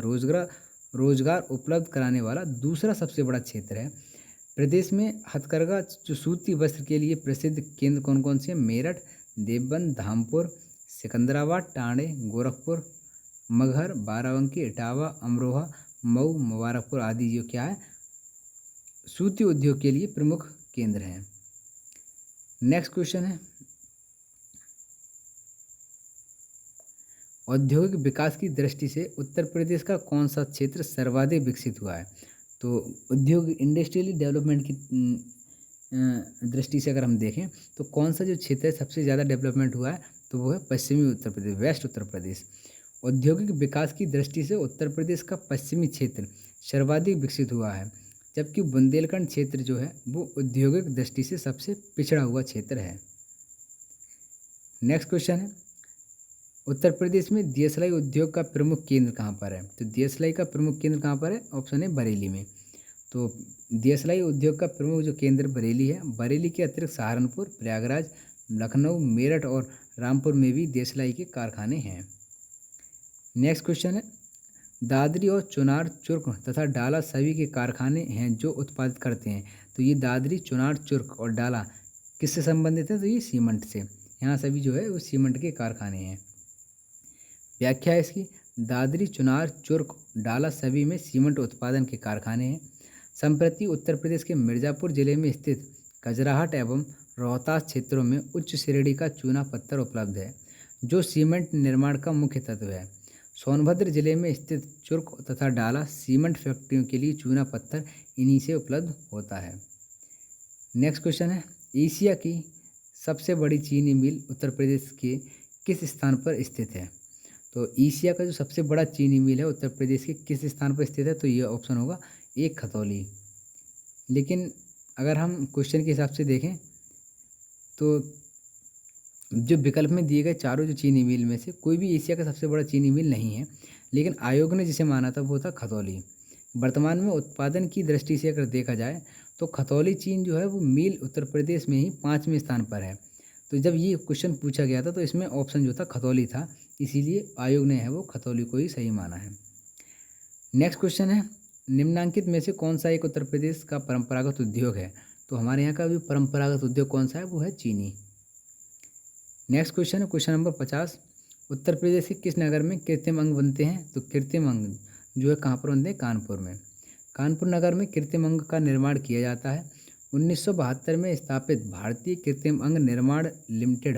रोजगार उपलब्ध कराने वाला दूसरा सबसे बड़ा क्षेत्र है। प्रदेश में हथकरघा जो सूती वस्त्र के लिए प्रसिद्ध केंद्र कौन कौन से हैं, मेरठ, देवबंद, धामपुर, सिकंदराबाद, टांडे, गोरखपुर, मगहर, बाराबंकी, इटावा, अमरोहा, मऊ, मुबारकपुर आदि जो क्या है सूती उद्योग के लिए प्रमुख केंद्र हैं। नेक्स्ट क्वेश्चन है, औद्योगिक विकास की दृष्टि से उत्तर प्रदेश का कौन सा क्षेत्र सर्वाधिक विकसित हुआ है, तो उद्योग इंडस्ट्रियली डेवलपमेंट की दृष्टि से अगर हम देखें तो कौन सा जो क्षेत्र है सबसे ज़्यादा डेवलपमेंट हुआ है, तो वो है पश्चिमी उत्तर प्रदेश, वेस्ट उत्तर प्रदेश। औद्योगिक विकास की दृष्टि से उत्तर प्रदेश का पश्चिमी क्षेत्र सर्वाधिक विकसित हुआ है, जबकि बुंदेलखंड क्षेत्र जो है वो औद्योगिक दृष्टि से सबसे पिछड़ा हुआ क्षेत्र है। नेक्स्ट क्वेश्चन है, उत्तर प्रदेश में देशलाई उद्योग का प्रमुख केंद्र कहाँ पर है, तो देशलाई का प्रमुख केंद्र कहाँ पर है, ऑप्शन है बरेली में। तो देशलाई उद्योग का प्रमुख जो केंद्र बरेली है, बरेली के अतिरिक्त सहारनपुर, प्रयागराज, लखनऊ, मेरठ और रामपुर में भी देशलाई के कारखाने हैं। नेक्स्ट क्वेश्चन है, दादरी और चुनार चुर्क तथा डाला सभी के कारखाने हैं जो उत्पादित करते हैं, तो ये दादरी, चुनार चुर्क और डाला किससे संबंधित है, तो ये सीमेंट से, यहाँ सभी जो है वो सीमेंट के कारखाने हैं। व्याख्या है इसकी, दादरी, चुनार, चुर्क, डाला सभी में सीमेंट उत्पादन के कारखाने हैं। संप्रति उत्तर प्रदेश के मिर्ज़ापुर जिले में स्थित खजराहट एवं रोहतास क्षेत्रों में उच्च श्रेणी का चूना पत्थर उपलब्ध है, जो सीमेंट निर्माण का मुख्य तत्व है। सोनभद्र जिले में स्थित चुर्क तथा डाला सीमेंट फैक्ट्रियों के लिए चूना पत्थर इन्हीं से उपलब्ध होता है। नेक्स्ट क्वेश्चन है, एशिया की सबसे बड़ी चीनी मिल उत्तर प्रदेश के किस स्थान पर स्थित है, तो एशिया का जो सबसे बड़ा चीनी मिल है उत्तर प्रदेश के किस स्थान पर स्थित है, तो ये ऑप्शन होगा एक खतौली। लेकिन अगर हम क्वेश्चन के हिसाब से देखें तो जो विकल्प में दिए गए चारों जो चीनी मिल में से कोई भी एशिया का सबसे बड़ा चीनी मिल नहीं है, लेकिन आयोग ने जिसे माना था वो था खतौली। वर्तमान में उत्पादन की दृष्टि से अगर देखा जाए तो खतौली चीन जो है वो मिल उत्तर प्रदेश में ही 5वें स्थान पर है। तो जब ये क्वेश्चन पूछा गया था तो इसमें ऑप्शन जो था खतौली था, इसीलिए आयोग ने है वो खतौली को ही सही माना है। नेक्स्ट क्वेश्चन है, निम्नांकित में से कौन सा एक उत्तर प्रदेश का परंपरागत उद्योग है, तो हमारे यहाँ का भी परंपरागत उद्योग कौन सा है, वो है चीनी। नेक्स्ट क्वेश्चन है क्वेश्चन नंबर 50, उत्तर प्रदेश के किस नगर में कृत्रिम अंग बनते हैं, तो कृत्रिम अंग जो है कहाँ पर बनते हैं, कानपुर में। कानपुर नगर में कृत्रिम अंग का निर्माण किया जाता है। 1972 में स्थापित भारतीय कृत्रिम अंग निर्माण लिमिटेड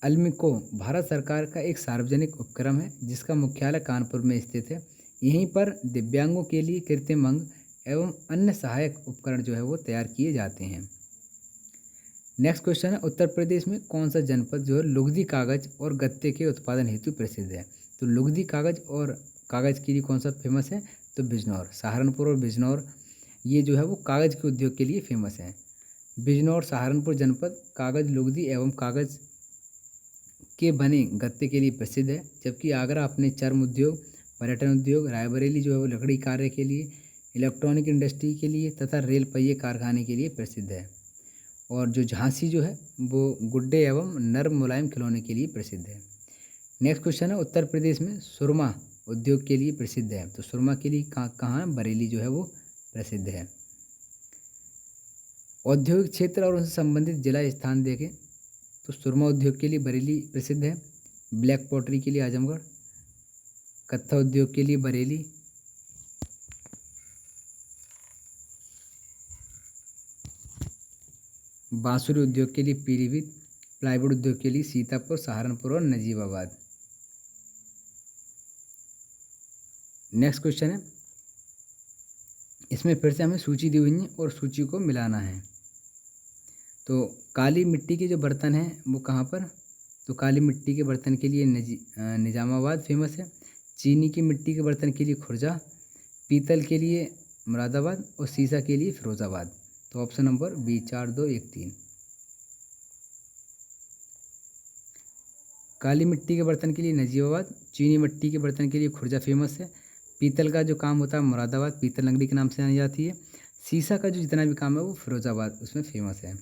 अल्मिको भारत सरकार का एक सार्वजनिक उपक्रम है जिसका मुख्यालय कानपुर में स्थित है। यहीं पर दिव्यांगों के लिए कृत्रिम अंग एवं अन्य सहायक उपकरण जो है वो तैयार किए जाते हैं। नेक्स्ट क्वेश्चन है, उत्तर प्रदेश में कौन सा जनपद जो है लुगदी कागज और गत्ते के उत्पादन हेतु प्रसिद्ध है, तो लुगदी कागज और कागज़ के लिए कौन सा फेमस है, तो बिजनौर। सहारनपुर और बिजनौर ये जो है वो कागज़ के उद्योग के लिए फेमस है। बिजनौर सहारनपुर जनपद कागज़, लुगदी एवं कागज़ के बने गत्ते के लिए प्रसिद्ध है, जबकि आगरा अपने चर्म उद्योग, पर्यटन उद्योग, रायबरेली जो है वो लकड़ी कार्य के लिए, इलेक्ट्रॉनिक इंडस्ट्री के लिए तथा रेल पहिए कारखाने के लिए प्रसिद्ध है। और जो झांसी जो है वो गुड्डे एवं नर्म मुलायम खिलौने के लिए प्रसिद्ध है। नेक्स्ट क्वेश्चन है, उत्तर प्रदेश में सुरमा उद्योग के लिए प्रसिद्ध है, तो सुरमा के लिए कहाँ बरेली जो है वो प्रसिद्ध है। औद्योगिक क्षेत्र और उनसे संबंधित जिला स्थान देखें तो सुरमा उद्योग के लिए बरेली प्रसिद्ध है, ब्लैक पॉटरी के लिए आजमगढ़, कत्था उद्योग के लिए बरेली, बांसुरी उद्योग के लिए पीलीभीत, प्लाईवुड उद्योग के लिए सीतापुर, सहारनपुर और नजीबाबाद। नेक्स्ट क्वेश्चन है, इसमें फिर से हमें सूची दी हुई है और सूची को मिलाना है। तो काली मिट्टी के जो बर्तन हैं वो कहाँ पर, तो काली मिट्टी के बर्तन के लिए निजामाबाद फेमस है। चीनी की मिट्टी के बर्तन के लिए खुर्जा, पीतल के लिए मुरादाबाद और सीसा के लिए फिरोज़ाबाद। तो ऑप्शन नंबर बी 4 2 1 3। काली मिट्टी के बर्तन के लिए नजीबाबाद, चीनी मिट्टी के बर्तन के लिए खुर्जा फेमस है, पीतल का जो काम होता है मुरादाबाद पीतल नगरी के नाम से जानी जाती है, सीसा का जो जितना भी काम है वो फिरोज़ाबाद उसमें फेमस है।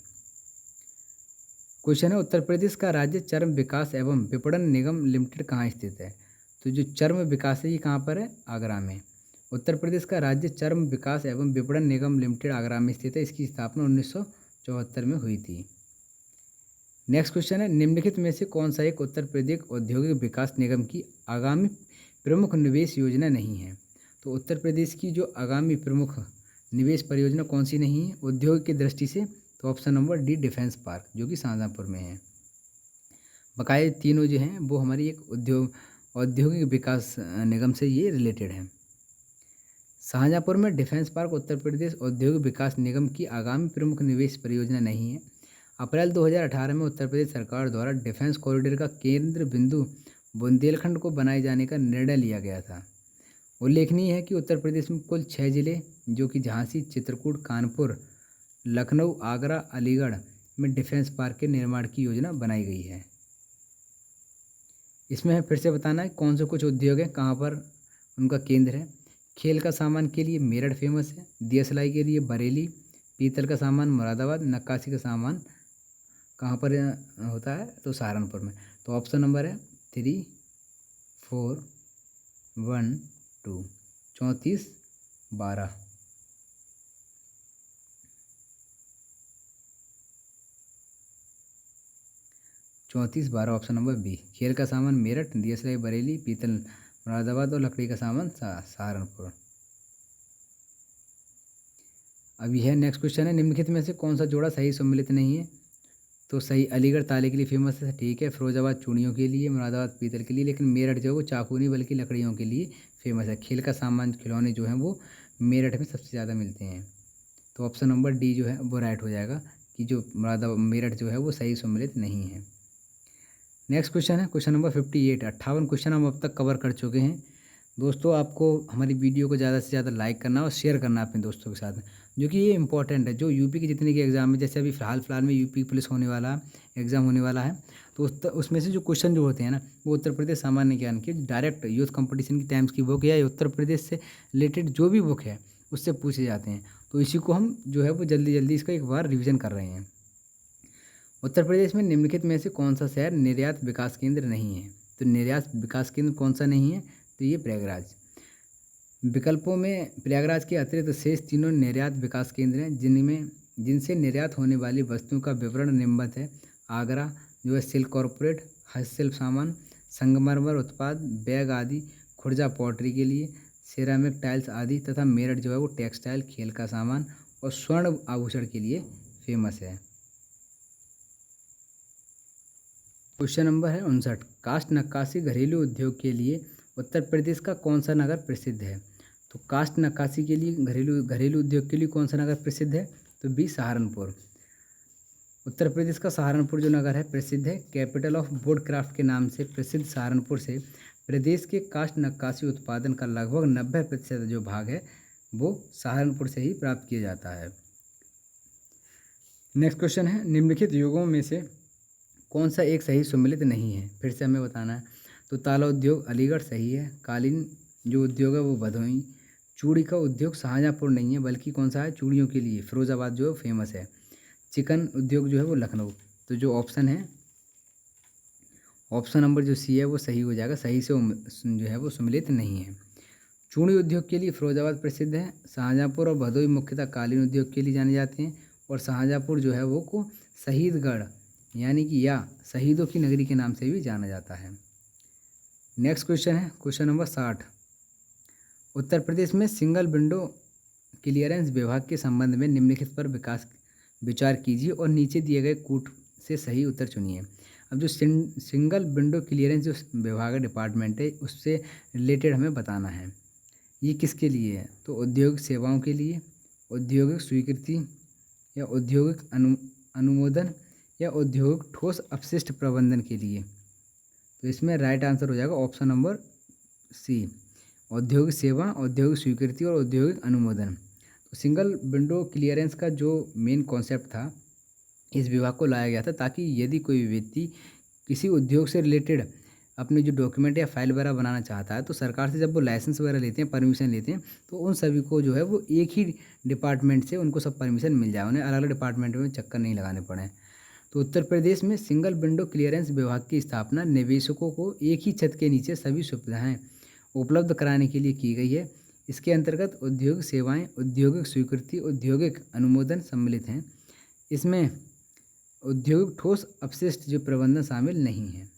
क्वेश्चन है उत्तर प्रदेश का राज्य चर्म विकास एवं विपणन निगम लिमिटेड कहाँ स्थित है। तो जो चर्म विकास है ये कहाँ पर है, आगरा में। उत्तर प्रदेश का राज्य चर्म विकास एवं विपणन निगम लिमिटेड आगरा में स्थित है। इसकी स्थापना 1974 में हुई थी। नेक्स्ट क्वेश्चन है निम्नलिखित में से कौन सा एक उत्तर प्रदेश औद्योगिक विकास निगम की आगामी प्रमुख निवेश योजना नहीं है। तो उत्तर प्रदेश की जो आगामी प्रमुख निवेश परियोजना कौन सी नहीं है उद्योग की दृष्टि से, तो option number D defence park जो कि शाहजहाँपुर में है। बकाये तीनों जो हैं वो हमारी एक औद्योगिक विकास निगम से ये रिलेटेड है। शाहजहाँपुर में डिफेंस पार्क उत्तर प्रदेश औद्योगिक विकास निगम की आगामी प्रमुख निवेश परियोजना नहीं है। अप्रैल 2018 में उत्तर प्रदेश सरकार द्वारा डिफेंस कॉरिडोर का केंद्र बिंदु बुंदेलखंड को बनाए जाने का निर्णय लिया गया था। उल्लेखनीय है कि उत्तर प्रदेश में कुल 6 जिले जो कि झांसी, चित्रकूट, कानपुर, लखनऊ, आगरा, अलीगढ़ में डिफेंस पार्क के निर्माण की योजना बनाई गई है। इसमें है फिर से बताना है कौन से कुछ उद्योग हैं कहाँ पर उनका केंद्र है। खेल का सामान के लिए मेरठ फेमस है, दिया सिलाई के लिए बरेली, पीतल का सामान मुरादाबाद, नक्काशी का सामान कहाँ पर होता है तो सहारनपुर में। तो ऑप्शन नंबर है 3 4 1 2 34 12। चौंतीस 12 ऑप्शन नंबर बी। खेल का सामान मेरठ, दिया सिलाई बरेली, पीतल मुरादाबाद और लकड़ी का सामान सहारनपुर। अब यह नेक्स्ट क्वेश्चन है निम्नलिखित में से कौन सा जोड़ा सही सम्मिलित नहीं है। तो सही अलीगढ़ ताले के लिए फेमस है, ठीक है। फिरोजाबाद चूड़ियों के लिए, मुरादाबाद पीतल के लिए, लेकिन मेरठ जो है वो चाकू नहीं बल्कि लकड़ियों के लिए फेमस है। खेल का सामान खिलौने जो हैं वो मेरठ में सबसे ज़्यादा मिलते हैं। तो ऑप्शन नंबर डी जो है वो राइट हो जाएगा कि जो मुरादाबाद मेरठ जो है वो सही सम्मिलित नहीं है। नेक्स्ट क्वेश्चन है क्वेश्चन नंबर 58। 58 क्वेश्चन हम अब तक कवर कर चुके हैं। दोस्तों आपको हमारी वीडियो को ज़्यादा से ज़्यादा लाइक करना और शेयर करना अपने दोस्तों के साथ, जो कि ये इंपॉर्टेंट है। जो यूपी के जितने के एग्ज़ाम में, जैसे अभी फ़िलहाल में यूपी पुलिस होने वाला एग्ज़ाम होने वाला है, तो उसमें से जो क्वेश्चन जो होते हैं ना वो उत्तर प्रदेश सामान्य ज्ञान के डायरेक्ट यूथ कंपटीशन की टाइम्स की बुक या उत्तर प्रदेश से रिलेटेड जो भी बुक है उससे पूछे जाते हैं। तो इसी को हम जो है वो जल्दी इसका एक बार रिविज़न कर रहे हैं। उत्तर प्रदेश में निम्नलिखित में से कौन सा शहर निर्यात विकास केंद्र नहीं है। तो निर्यात विकास केंद्र कौन सा नहीं है, तो ये प्रयागराज। विकल्पों में प्रयागराज के अतिरिक्त शेष तीनों निर्यात विकास केंद्र हैं जिनसे निर्यात होने वाली वस्तुओं का विवरण निम्नलिखित है। आगरा जो है सिल्क कॉरपोरेट, हस्तशिल्प सामान, संगमरमर उत्पाद, बैग आदि, खुर्जा पॉटरी के लिए, सिरेमिक टाइल्स आदि, तथा मेरठ जो है वो टेक्सटाइल, खेल का सामान और स्वर्ण आभूषण के लिए फेमस है। क्वेश्चन नंबर है 59। काष्ठ नक्काशी घरेलू उद्योग के लिए उत्तर प्रदेश का कौन सा नगर प्रसिद्ध है। तो काष्ठ नक्काशी के लिए घरेलू उद्योग के लिए कौन सा नगर प्रसिद्ध है, तो बी सहारनपुर। उत्तर प्रदेश का सहारनपुर जो नगर है प्रसिद्ध है। कैपिटल ऑफ वुड क्राफ्ट के नाम से प्रसिद्ध सहारनपुर से प्रदेश के काष्ठ नक्काशी उत्पादन का लगभग 90% जो भाग है वो सहारनपुर से ही प्राप्त किया जाता है। नेक्स्ट क्वेश्चन है निम्नलिखित युगों में से कौन सा एक सही सम्मिलित नहीं है, फिर से हमें बताना है। तो ताला उद्योग अलीगढ़ सही है, कालीन जो उद्योग है वो भदोही, चूड़ी का उद्योग शाहजहाँपुर नहीं है बल्कि कौन सा है चूड़ियों के लिए फिरोज़ाबाद जो है फेमस है, चिकन उद्योग जो है वो लखनऊ। तो जो ऑप्शन है ऑप्शन नंबर जो सी है वो सही हो जाएगा, सही से जो है वो सम्मिलित नहीं है। चूड़ी उद्योग के लिए फिरोज़ाबाद प्रसिद्ध है, शाहजहाँपुर और भदोही मुख्यतः कालीन उद्योग के लिए जाने जाते हैं, और शाहजहाँपुर जो है वो को शहीदगढ़ यानी कि या शहीदों की नगरी के नाम से भी जाना जाता है। नेक्स्ट क्वेश्चन है क्वेश्चन नंबर 60। उत्तर प्रदेश में सिंगल विंडो क्लियरेंस विभाग के संबंध में निम्नलिखित पर विचार कीजिए और नीचे दिए गए कूट से सही उत्तर चुनिए। अब जो सिंगल विंडो क्लियरेंस जो विभाग है डिपार्टमेंट है उससे रिलेटेड हमें बताना है। ये किसके लिए है? तो औद्योगिक सेवाओं के लिए, औद्योगिक स्वीकृति या औद्योगिक अनुमोदन या औद्योगिक ठोस अपशिष्ट प्रबंधन के लिए। तो इसमें राइट आंसर हो जाएगा ऑप्शन नंबर सी, औद्योगिक सेवा, औद्योगिक स्वीकृति और औद्योगिक अनुमोदन। तो सिंगल विंडो क्लियरेंस का जो मेन कॉन्सेप्ट था, इस विभाग को लाया गया था ताकि यदि कोई व्यक्ति किसी उद्योग से रिलेटेड अपने जो डॉक्यूमेंट या फाइल वगैरह बनाना चाहता है, तो सरकार से जब वो लाइसेंस वगैरह लेते हैं, परमिशन लेते हैं, तो उन सभी को जो है वो एक ही डिपार्टमेंट से उनको सब परमिशन मिल जाए, उन्हें अलग अलग डिपार्टमेंट में चक्कर नहीं लगाने पड़े। तो उत्तर प्रदेश में सिंगल विंडो क्लियरेंस विभाग की स्थापना निवेशकों को एक ही छत के नीचे सभी सुविधाएं उपलब्ध कराने के लिए की गई है। इसके अंतर्गत औद्योगिक सेवाएं, औद्योगिक स्वीकृति, औद्योगिक अनुमोदन सम्मिलित हैं। इसमें औद्योगिक ठोस अपशिष्ट जो प्रबंधन शामिल नहीं है।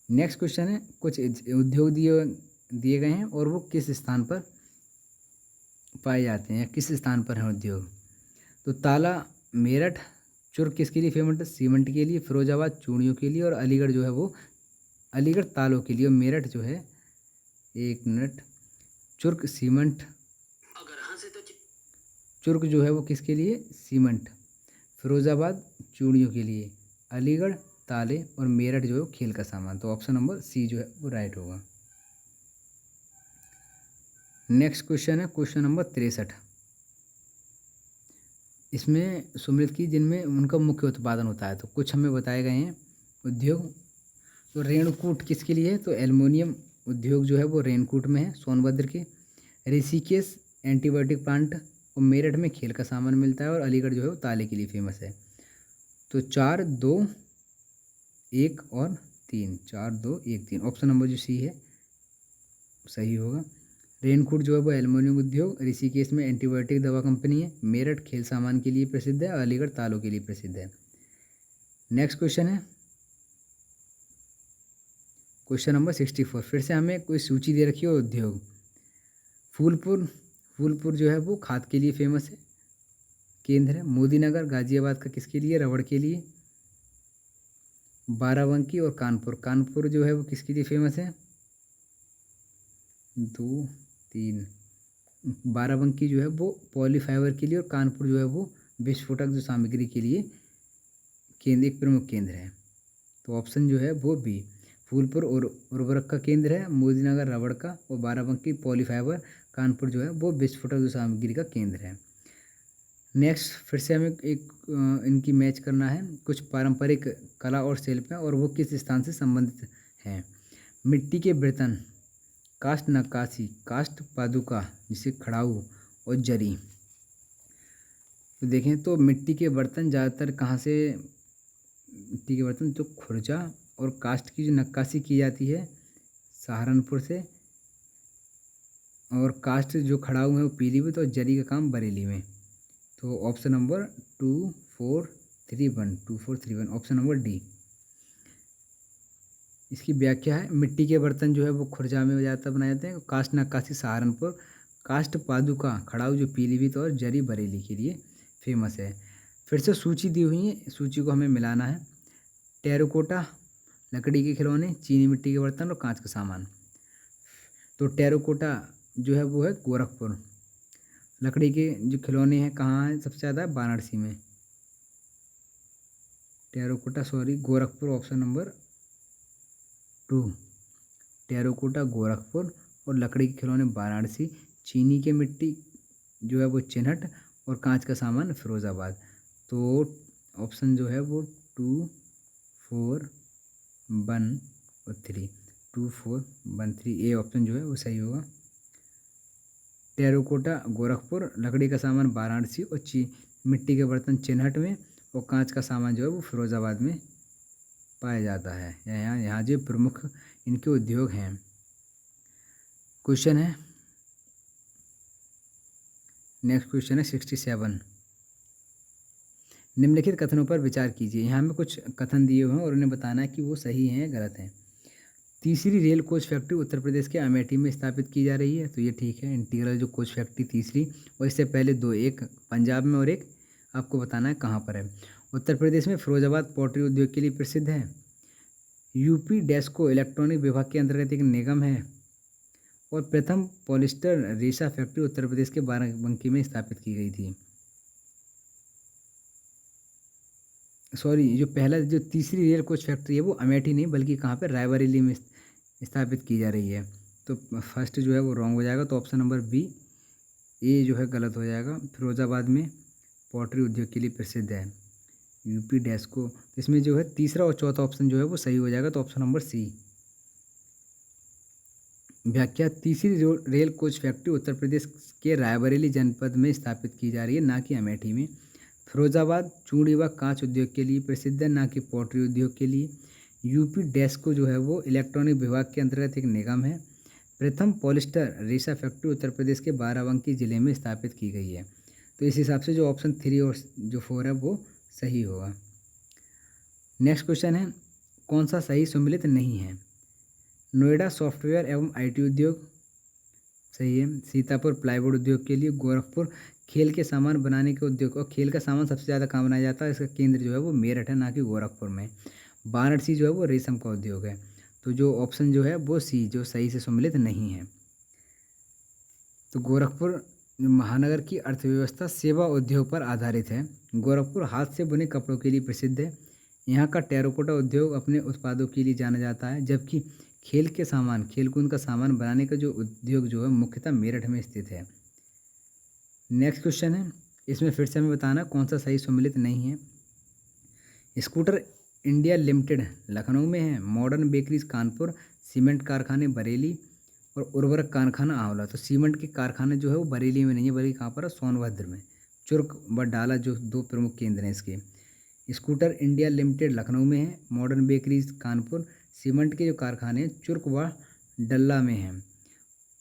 नेक्स्ट क्वेश्चन है, कुछ उद्योग दिए गए हैं और वो किस स्थान पर पाए जाते हैं, किस स्थान पर हैं उद्योग। तो ताला मेरठ चुर्क किसके लिए फेमस है? सीमेंट के लिए, फिरोजाबाद चूड़ियों के लिए और अलीगढ़ जो है वो अलीगढ़ तालों के लिए। और मेरठ जो है, एक मिनट, चुर्क सीमेंट, चुर्क जो है वो किसके लिए? सीमेंट, फिरोजाबाद चूड़ियों के लिए, अलीगढ़ ताले और मेरठ जो है वो खेल का सामान। तो ऑप्शन नंबर सी जो है वो राइट होगा। नेक्स्ट क्वेश्चन है क्वेश्चन नंबर 63। इसमें सम्मिलित की जिनमें उनका मुख्य उत्पादन होता है, तो कुछ हमें बताए गए हैं उद्योग। तो रेणुकूट किसके लिए है? तो एल्युमिनियम उद्योग जो है वो रेणुकूट में है, सोनभद्र के। ऋषिकेश एंटीबायोटिक प्लांट और मेरठ में खेल का सामान मिलता है और अलीगढ़ जो है वो ताले के लिए फेमस है। तो 4, 2, 1 और 3, 4, 2, 1, 3, ऑप्शन नंबर जो सी है सही होगा। रेणुकूट जो है वो एल्युमिनियम उद्योग, ऋषिकेश में एंटीबायोटिक दवा कंपनी है, मेरठ खेल सामान के लिए प्रसिद्ध है और अलीगढ़ तालों के लिए प्रसिद्ध है। नेक्स्ट क्वेश्चन है क्वेश्चन नंबर 64। फिर से हमें कोई सूची दे रखी है उद्योग। फूलपुर जो है वो खाद के लिए फेमस है, केंद्र है। मोदीनगर गाजियाबाद का किसके लिए? रबड़ के लिए। बाराबंकी और कानपुर जो है वो किसके लिए फेमस है? 2, 3, बाराबंकी जो है वो पॉलीफाइबर के लिए और कानपुर जो है वो विस्फोटक जो सामग्री के लिए केंद्र, एक प्रमुख केंद्र है। तो ऑप्शन जो है वो बी, फूलपुर और उर्वरक का केंद्र है, मोदीनगर रबड़ का और बाराबंकी पॉलीफाइबर, कानपुर जो है वो विस्फोटक जो सामग्री का केंद्र है। नेक्स्ट फिर से हमें एक इनकी मैच करना है। कुछ पारंपरिक कला और शिल्प हैं और वो किस स्थान से संबंधित हैं। मिट्टी के बर्तन, काष्ठ नक्काशी, काष्ठ पादुका जिसे खड़ाऊ और जरी। तो देखें तो मिट्टी के बर्तन ज़्यादातर कहाँ से, मिट्टी के बर्तन जो खुर्जा और काष्ठ की जो नक्काशी की जाती है सहारनपुर से, और काष्ठ जो खड़ाऊ है वो पीलीभीत और जरी का काम बरेली में। तो option number 2431 option number D. इसकी व्याख्या है, मिट्टी के बर्तन जो है वो खुर्जा में ज़्यादातर बनाए जाते हैं, काष्ठ नक्काशी सहारनपुर, काष्ठ पादुका खड़ाऊ जो पीलीभीत और जरी बरेली के लिए फेमस है। फिर से सूची दी हुई है, सूची को हमें मिलाना है। टेराकोटा लकड़ी के खिलौने, चीनी मिट्टी के बर्तन और कांच का सामान। तो टेराकोटा जो है वो है गोरखपुर। लकड़ी के जो खिलौने हैं कहाँ हैं सबसे ज़्यादा? वाराणसी में। Terracotta Gorakhpur, option number 2, terracotta Gorakhpur और लकड़ी के खिलौने वाराणसी। चीनी के मिट्टी जो है वो चिन्हट और कांच का सामान फिरोजाबाद। तो ऑप्शन जो है वो 2, 4, 1 और 3, 2, 4, 1, 3, ए ऑप्शन जो है वो सही होगा। टेराकोटा गोरखपुर, लकड़ी का सामान वाराणसी और मिट्टी के बर्तन चिन्हट में और कांच का सामान जो है वो फिरोजाबाद में पाया जाता है। यहाँ जो प्रमुख इनके उद्योग हैं। क्वेश्चन है नेक्स्ट क्वेश्चन है 67। निम्नलिखित कथनों पर विचार कीजिए। यहाँ में कुछ कथन दिए हुए हैं और उन्हें बताना है कि वो सही हैं या गलत हैं। तीसरी rail coach factory Uttar Pradesh के अमेठी में स्थापित की जा रही है, तो ये ठीक है। इंटीग्रल जो कोच फैक्ट्री तीसरी, और इससे पहले 2, एक पंजाब में और एक आपको बताना है कहाँ पर है। उत्तर प्रदेश में फिरोजाबाद पॉटरी उद्योग के लिए प्रसिद्ध है। यूपी डेस्को इलेक्ट्रॉनिक विभाग के अंतर्गत एक निगम है और प्रथम पॉलिस्टर रेशा फैक्ट्री उत्तर प्रदेश के बाराबंकी में स्थापित की गई थी। सॉरी, जो पहला जो तीसरी रेल कोच फैक्ट्री है वो अमेठी नहीं बल्कि कहाँ पे, रायबरेली में स्थापित की जा रही है। तो फर्स्ट जो है वो रॉन्ग हो जाएगा, तो ऑप्शन नंबर बी ए जो है गलत हो जाएगा। फिरोजाबाद में पॉटरी उद्योग के लिए प्रसिद्ध है, यूपी डेस्को। इसमें जो है तीसरा और चौथा ऑप्शन जो है वो सही हो जाएगा, तो ऑप्शन नंबर सी। व्याख्या, तीसरी rail coach factory Uttar Pradesh के रायबरेली जनपद में स्थापित की जा रही है, ना कि अमेठी में। फिरोजाबाद चूड़ी व कांच उद्योग के लिए प्रसिद्ध है, ना कि पॉटरी उद्योग के लिए। यूपी डेस्को जो है वो इलेक्ट्रॉनिक विभाग के अंतर्गत एक निगम है। प्रथम पॉलिस्टर रेशा फैक्ट्री उत्तर प्रदेश के बाराबंकी जिले में स्थापित की गई है। तो इस हिसाब से जो ऑप्शन 3 और जो 4 है वो सही होगा। नेक्स्ट क्वेश्चन है, कौन सा सही सम्मिलित नहीं है? नोएडा सॉफ्टवेयर एवं आईटी उद्योग सही है। सीतापुर प्लाईवुड उद्योग के लिए। गोरखपुर खेल के सामान बनाने के उद्योग, और खेल का सामान सबसे ज़्यादा कहाँ बनाया जाता है, इसका केंद्र जो है वो मेरठ है, ना कि गोरखपुर में। वाराणसी जो है वो रेशम का उद्योग है। तो जो ऑप्शन जो है वो सी जो सही से सम्मिलित नहीं है। तो गोरखपुर महानगर की अर्थव्यवस्था सेवा उद्योग पर आधारित है। गोरखपुर हाथ से बुने कपड़ों के लिए प्रसिद्ध है। यहाँ का टेराकोटा उद्योग अपने उत्पादों के लिए जाना जाता है, जबकि खेल के सामान, खेलकूद का सामान बनाने का जो उद्योग जो है मुख्यतः मेरठ में स्थित है। नेक्स्ट क्वेश्चन है, इसमें फिर से हमें बताना कौन सा सही सम्मिलित नहीं है। स्कूटर इंडिया लिमिटेड लखनऊ में है। मॉडर्न बेकरीज कानपुर, सीमेंट कारखाने बरेली और उर्वरक कारखाना आंवला। तो सीमेंट के कारखाने जो है वो बरेली में नहीं है बल्कि कहाँ पर है, सोनभद्र में। चुर्क व डाला जो 2 प्रमुख केंद्र हैं इसके। स्कूटर इंडिया लिमिटेड लखनऊ में है। मॉडर्न बेकरीज कानपुर, सीमेंट के जो कारखाने चुर्क व डल्ला में हैं।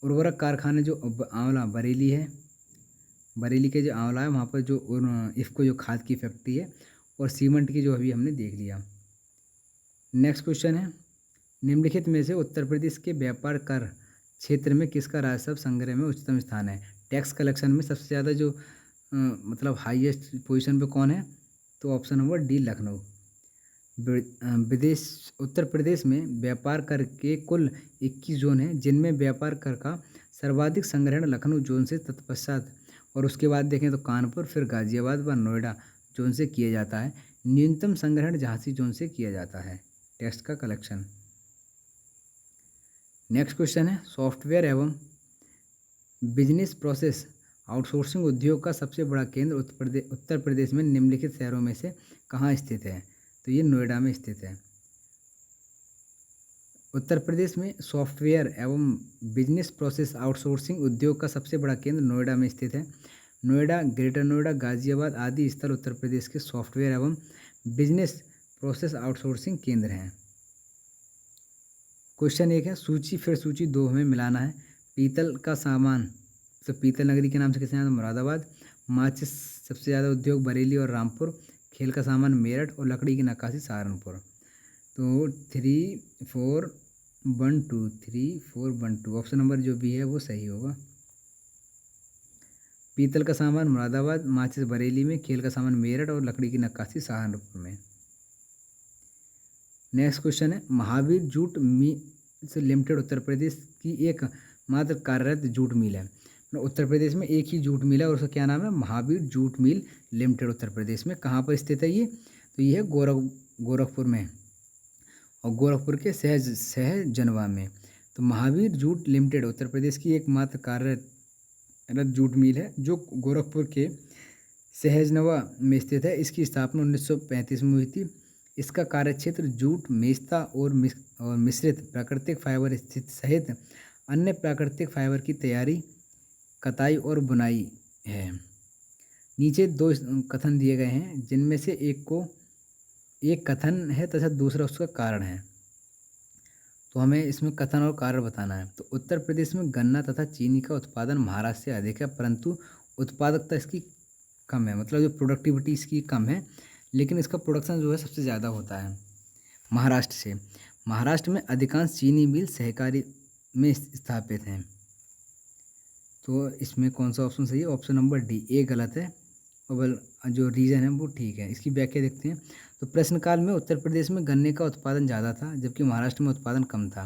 उर्वरक कारखाने जो आंवला बरेली है, बरेली के जो आंवला है वहाँ पर जो इफ़को जो खाद की फैक्ट्री है, और सीमेंट की जो अभी हमने देख लिया। नेक्स्ट क्वेश्चन है, निम्नलिखित में से उत्तर प्रदेश के व्यापार कर क्षेत्र में किसका राजस्व संग्रह में उच्चतम स्थान है? टैक्स कलेक्शन में सबसे ज़्यादा जो मतलब हाईएस्ट पोजीशन पे कौन है? तो ऑप्शन नंबर डी लखनऊ। विदेश उत्तर प्रदेश में व्यापार कर के कुल 21 जोन हैं, जिनमें व्यापार कर का सर्वाधिक संग्रहण लखनऊ जोन से तत्पश्चात, और उसके बाद देखें तो कानपुर, फिर गाजियाबाद व नोएडा जोन से किया जाता है। न्यूनतम संग्रहण झांसी जोन से किया जाता है टैक्स का कलेक्शन। नेक्स्ट क्वेश्चन है, सॉफ्टवेयर एवं बिजनेस प्रोसेस आउटसोर्सिंग उद्योग का सबसे बड़ा केंद्र उत्तर प्रदेश में निम्नलिखित शहरों में से कहाँ स्थित है? तो ये नोएडा में स्थित है। उत्तर प्रदेश में सॉफ्टवेयर एवं बिजनेस प्रोसेस आउटसोर्सिंग उद्योग का सबसे बड़ा केंद्र नोएडा में स्थित है। नोएडा, ग्रेटर नोएडा, गाजियाबाद आदि स्थल उत्तर प्रदेश के सॉफ्टवेयर एवं बिजनेस प्रोसेस आउटसोर्सिंग केंद्र हैं। क्वेश्चन 1 है, सूची फिर सूची 2 हमें मिलाना है। पीतल का सामान, तो पीतल नगरी के नाम से किसे जाना, मुरादाबाद। माचिस सबसे ज़्यादा उद्योग बरेली और रामपुर। खेल का सामान मेरठ, और लकड़ी की नक्काशी सहारनपुर। तो 3 4 1 2 3 4 1 2 ऑप्शन नंबर जो भी है वो सही होगा। पीतल का सामान मुरादाबाद, माचिस बरेली में, खेल का सामान मेरठ और लकड़ी की नक्काशी सहारनपुर में। नेक्स्ट क्वेश्चन है, Mahavir jute mills limited Uttar प्रदेश की एक मात्र कार्यरत जूट मिल है। उत्तर प्रदेश में एक ही जूट मिल है और उसका क्या नाम है? Mahavir jute mill limited. Uttar Pradesh में कहाँ पर स्थित है ये? तो ये है गोरखपुर में, और गोरखपुर के सहजनवा में। तो महावीर जूट लिमिटेड उत्तर प्रदेश की एकमात्र कार्यरत जूट मिल है जो गोरखपुर के सहजनवा में स्थित है। इसकी स्थापना 1935 में हुई थी। इसका कार्यक्षेत्र जूट, मेस्ता और मिश्रित प्राकृतिक फाइबर स्थित सहित अन्य प्राकृतिक फाइबर की तैयारी, कताई और बुनाई है। नीचे 2 कथन दिए गए हैं, जिनमें से एक कथन है तथा दूसरा उसका कारण है। तो हमें इसमें कथन और कारण बताना है। तो उत्तर प्रदेश में गन्ना तथा चीनी का उत्पादन महाराष्ट्र से अधिक है, परंतु उत्पादकता इसकी कम है, मतलब जो प्रोडक्टिविटी इसकी कम है, लेकिन इसका प्रोडक्शन जो है सबसे ज़्यादा होता है महाराष्ट्र से। महाराष्ट्र में अधिकांश चीनी मिल सहकारी में स्थापित हैं। तो इसमें कौन सा ऑप्शन सही है? ऑप्शन नंबर डी, ए गलत है, और जो रीज़न है वो ठीक है। इसकी व्याख्या देखते हैं। तो प्रश्नकाल में उत्तर प्रदेश में गन्ने का उत्पादन ज़्यादा था, जबकि महाराष्ट्र में उत्पादन कम था।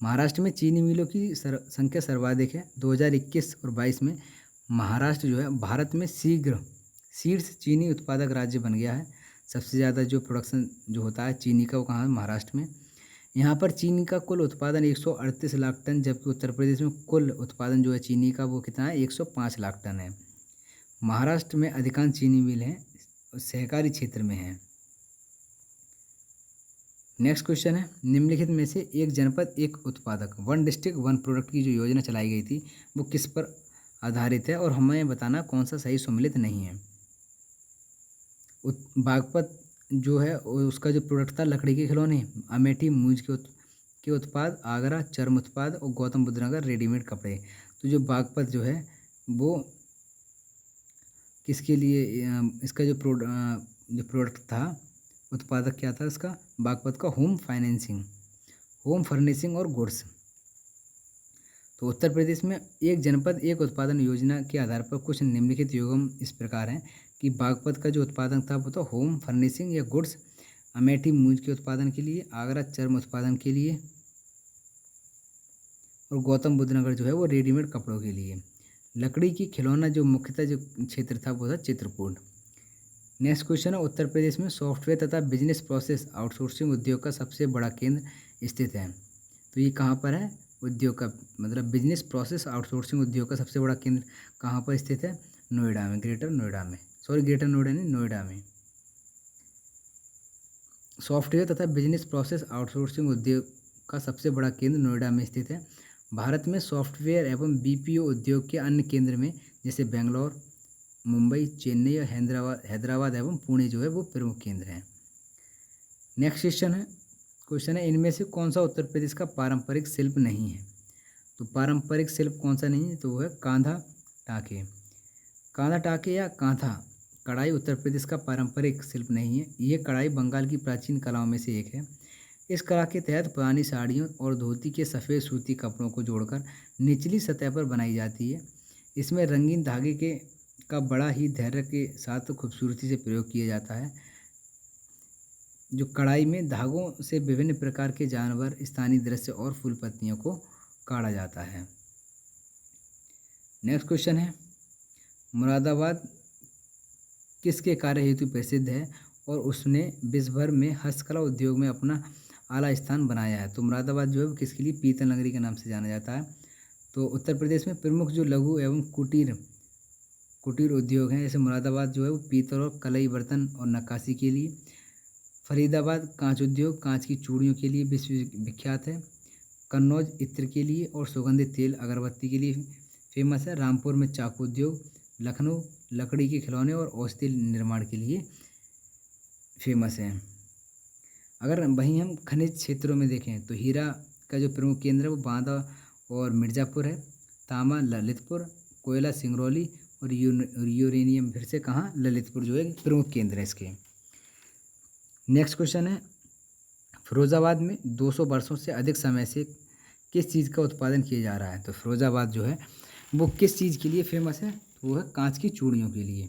महाराष्ट्र में चीनी मिलों की संख्या सर्वाधिक है। 2021 और 22 में महाराष्ट्र जो है भारत में शीर्ष चीनी उत्पादक राज्य बन गया है। सबसे ज़्यादा जो प्रोडक्शन जो होता है चीनी का वो कहाँ है? महाराष्ट्र में। यहाँ पर चीनी का कुल उत्पादन 138 लाख टन, जबकि उत्तर प्रदेश में कुल उत्पादन जो है चीनी का वो कितना है? 105 लाख टन है। महाराष्ट्र में अधिकांश चीनी मिल हैं सहकारी क्षेत्र में हैं। नेक्स्ट क्वेश्चन है, निम्नलिखित में से एक जनपद एक उत्पादक, वन डिस्ट्रिक्ट वन प्रोडक्ट की जो योजना चलाई गई थी वो किस पर आधारित है और हमें बताना कौन सा सही सम्मिलित नहीं है। बागपत जो है उसका जो प्रोडक्ट था लकड़ी के खिलौने, अमेठी मूंज के उत्पाद, आगरा चर्म उत्पाद और गौतम बुद्ध नगर रेडीमेड कपड़े। तो जो बागपत जो है वो किसके लिए इसका जो प्रोडक्ट था उत्पादक क्या था इसका? बागपत का होम फर्निशिंग और गुड्स। तो उत्तर प्रदेश में एक जनपद एक उत्पादन योजना के आधार पर कुछ निम्नलिखित योगम इस प्रकार हैं कि बागपत का जो उत्पादन था वो तो होम फर्निशिंग या गुड्स, अमेठी मूंज के उत्पादन के लिए, आगरा चर्म उत्पादन के लिए और गौतम बुद्ध नगर जो है वो रेडीमेड कपड़ों के लिए। लकड़ी की खिलौना जो मुख्यतः जो क्षेत्र था वो था चित्रकूट। नेक्स्ट क्वेश्चन है, उत्तर प्रदेश में सॉफ्टवेयर तथा बिजनेस प्रोसेस आउटसोर्सिंग उद्योग का सबसे बड़ा केंद्र स्थित है। तो ये कहाँ पर है? उद्योग का मतलब बिजनेस प्रोसेस आउटसोर्सिंग उद्योग का सबसे बड़ा केंद्र कहाँ पर स्थित है? नोएडा में, ग्रेटर नोएडा नहीं, नोएडा में। सॉफ्टवेयर तथा बिजनेस प्रोसेस आउटसोर्सिंग उद्योग का सबसे बड़ा केंद्र नोएडा में स्थित है। भारत में सॉफ्टवेयर एवं बीपीओ उद्योग के अन्य केंद्र में जैसे बेंगलोर, मुंबई, चेन्नई और हैदराबाद एवं पुणे जो है वो प्रमुख केंद्र हैं। नेक्स्ट क्वेश्चन है इनमें से कौन सा उत्तर प्रदेश का पारंपरिक शिल्प नहीं है? तो पारंपरिक शिल्प कौन सा नहीं है? तो वो है कांधा टाके या कांथा कढ़ाई उत्तर प्रदेश का पारंपरिक शिल्प नहीं है। ये कढ़ाई बंगाल की प्राचीन कलाओं में से एक है। इस कला के तहत पुरानी साड़ियों और धोती के सफ़ेद सूती कपड़ों को जोड़कर निचली सतह पर बनाई जाती है। इसमें रंगीन धागे का बड़ा ही धैर्य के साथ खूबसूरती से प्रयोग किया जाता है। जो कढ़ाई में धागों से विभिन्न प्रकार के जानवर, स्थानीय दृश्य और फूल पत्तियों को काढ़ा जाता है। नेक्स्ट क्वेश्चन है, मुरादाबाद किसके कार्य हेतु प्रसिद्ध है और उसने विश्व भर में हस्तकला उद्योग में अपना आला स्थान बनाया है? तो मुरादाबाद जो है वो किसके लिए? पीतल नगरी के नाम से जाना जाता है। तो उत्तर प्रदेश में प्रमुख जो लघु एवं कुटीर उद्योग हैं, जैसे मुरादाबाद जो है वो पीतल और कलई बर्तन और नक्काशी के लिए, फरीदाबाद कांच उद्योग कांच की चूड़ियों के लिए विश्व विख्यात है, कन्नौज इत्र के लिए और सुगंधित तेल अगरबत्ती के लिए फेमस है, रामपुर में चाकू उद्योग, लखनऊ लकड़ी के खिलौने और औषधि निर्माण के लिए फेमस है। अगर वहीं हम खनिज क्षेत्रों में देखें तो हीरा का जो प्रमुख केंद्र है वो बांदा और मिर्ज़ापुर है, तांबा ललितपुर, कोयला सिंगरौली और यूरेनियम फिर से कहाँ? ललितपुर जो है प्रमुख केंद्र है इसके। नेक्स्ट क्वेश्चन है, फिरोज़ाबाद में 200 वर्षों से अधिक समय से किस चीज़ का उत्पादन किया जा रहा है? तो फिरोज़ाबाद जो है वो किस चीज़ के लिए फेमस है? वो है कांच की चूड़ियों के लिए।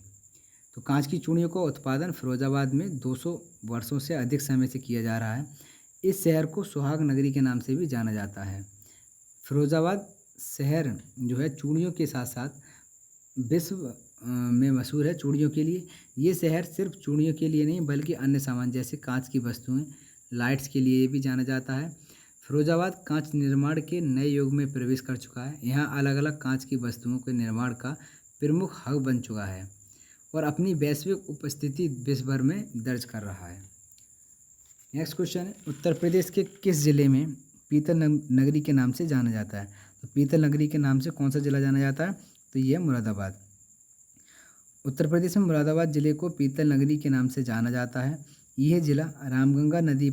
तो कांच की चूड़ियों का उत्पादन फिरोज़ाबाद में 200 वर्षों से अधिक समय से किया जा रहा है। इस शहर को सुहाग नगरी के नाम से भी जाना जाता है। फिरोज़ाबाद शहर जो है चूड़ियों के साथ साथ विश्व में मशहूर है चूड़ियों के लिए। ये शहर सिर्फ चूड़ियों के लिए नहीं बल्कि अन्य सामान जैसे कांच की वस्तुएं, लाइट्स के लिए भी जाना जाता है। फिरोज़ाबाद कांच निर्माण के नए युग में प्रवेश कर चुका है। यहाँ अलग अलग कांच की वस्तुओं के निर्माण का प्रमुख हब बन चुका है और अपनी वैश्विक उपस्थिति विश्व भर में दर्ज कर रहा है। नेक्स्ट क्वेश्चन है, उत्तर प्रदेश के किस जिले में पीतल नगरी के नाम से जाना जाता है? तो पीतल नगरी के नाम से कौन सा जिला जाना जाता है? तो ये है मुरादाबाद। उत्तर प्रदेश में मुरादाबाद जिले को पीतल नगरी के नाम से जाना जाता है। यह जिला रामगंगा नदी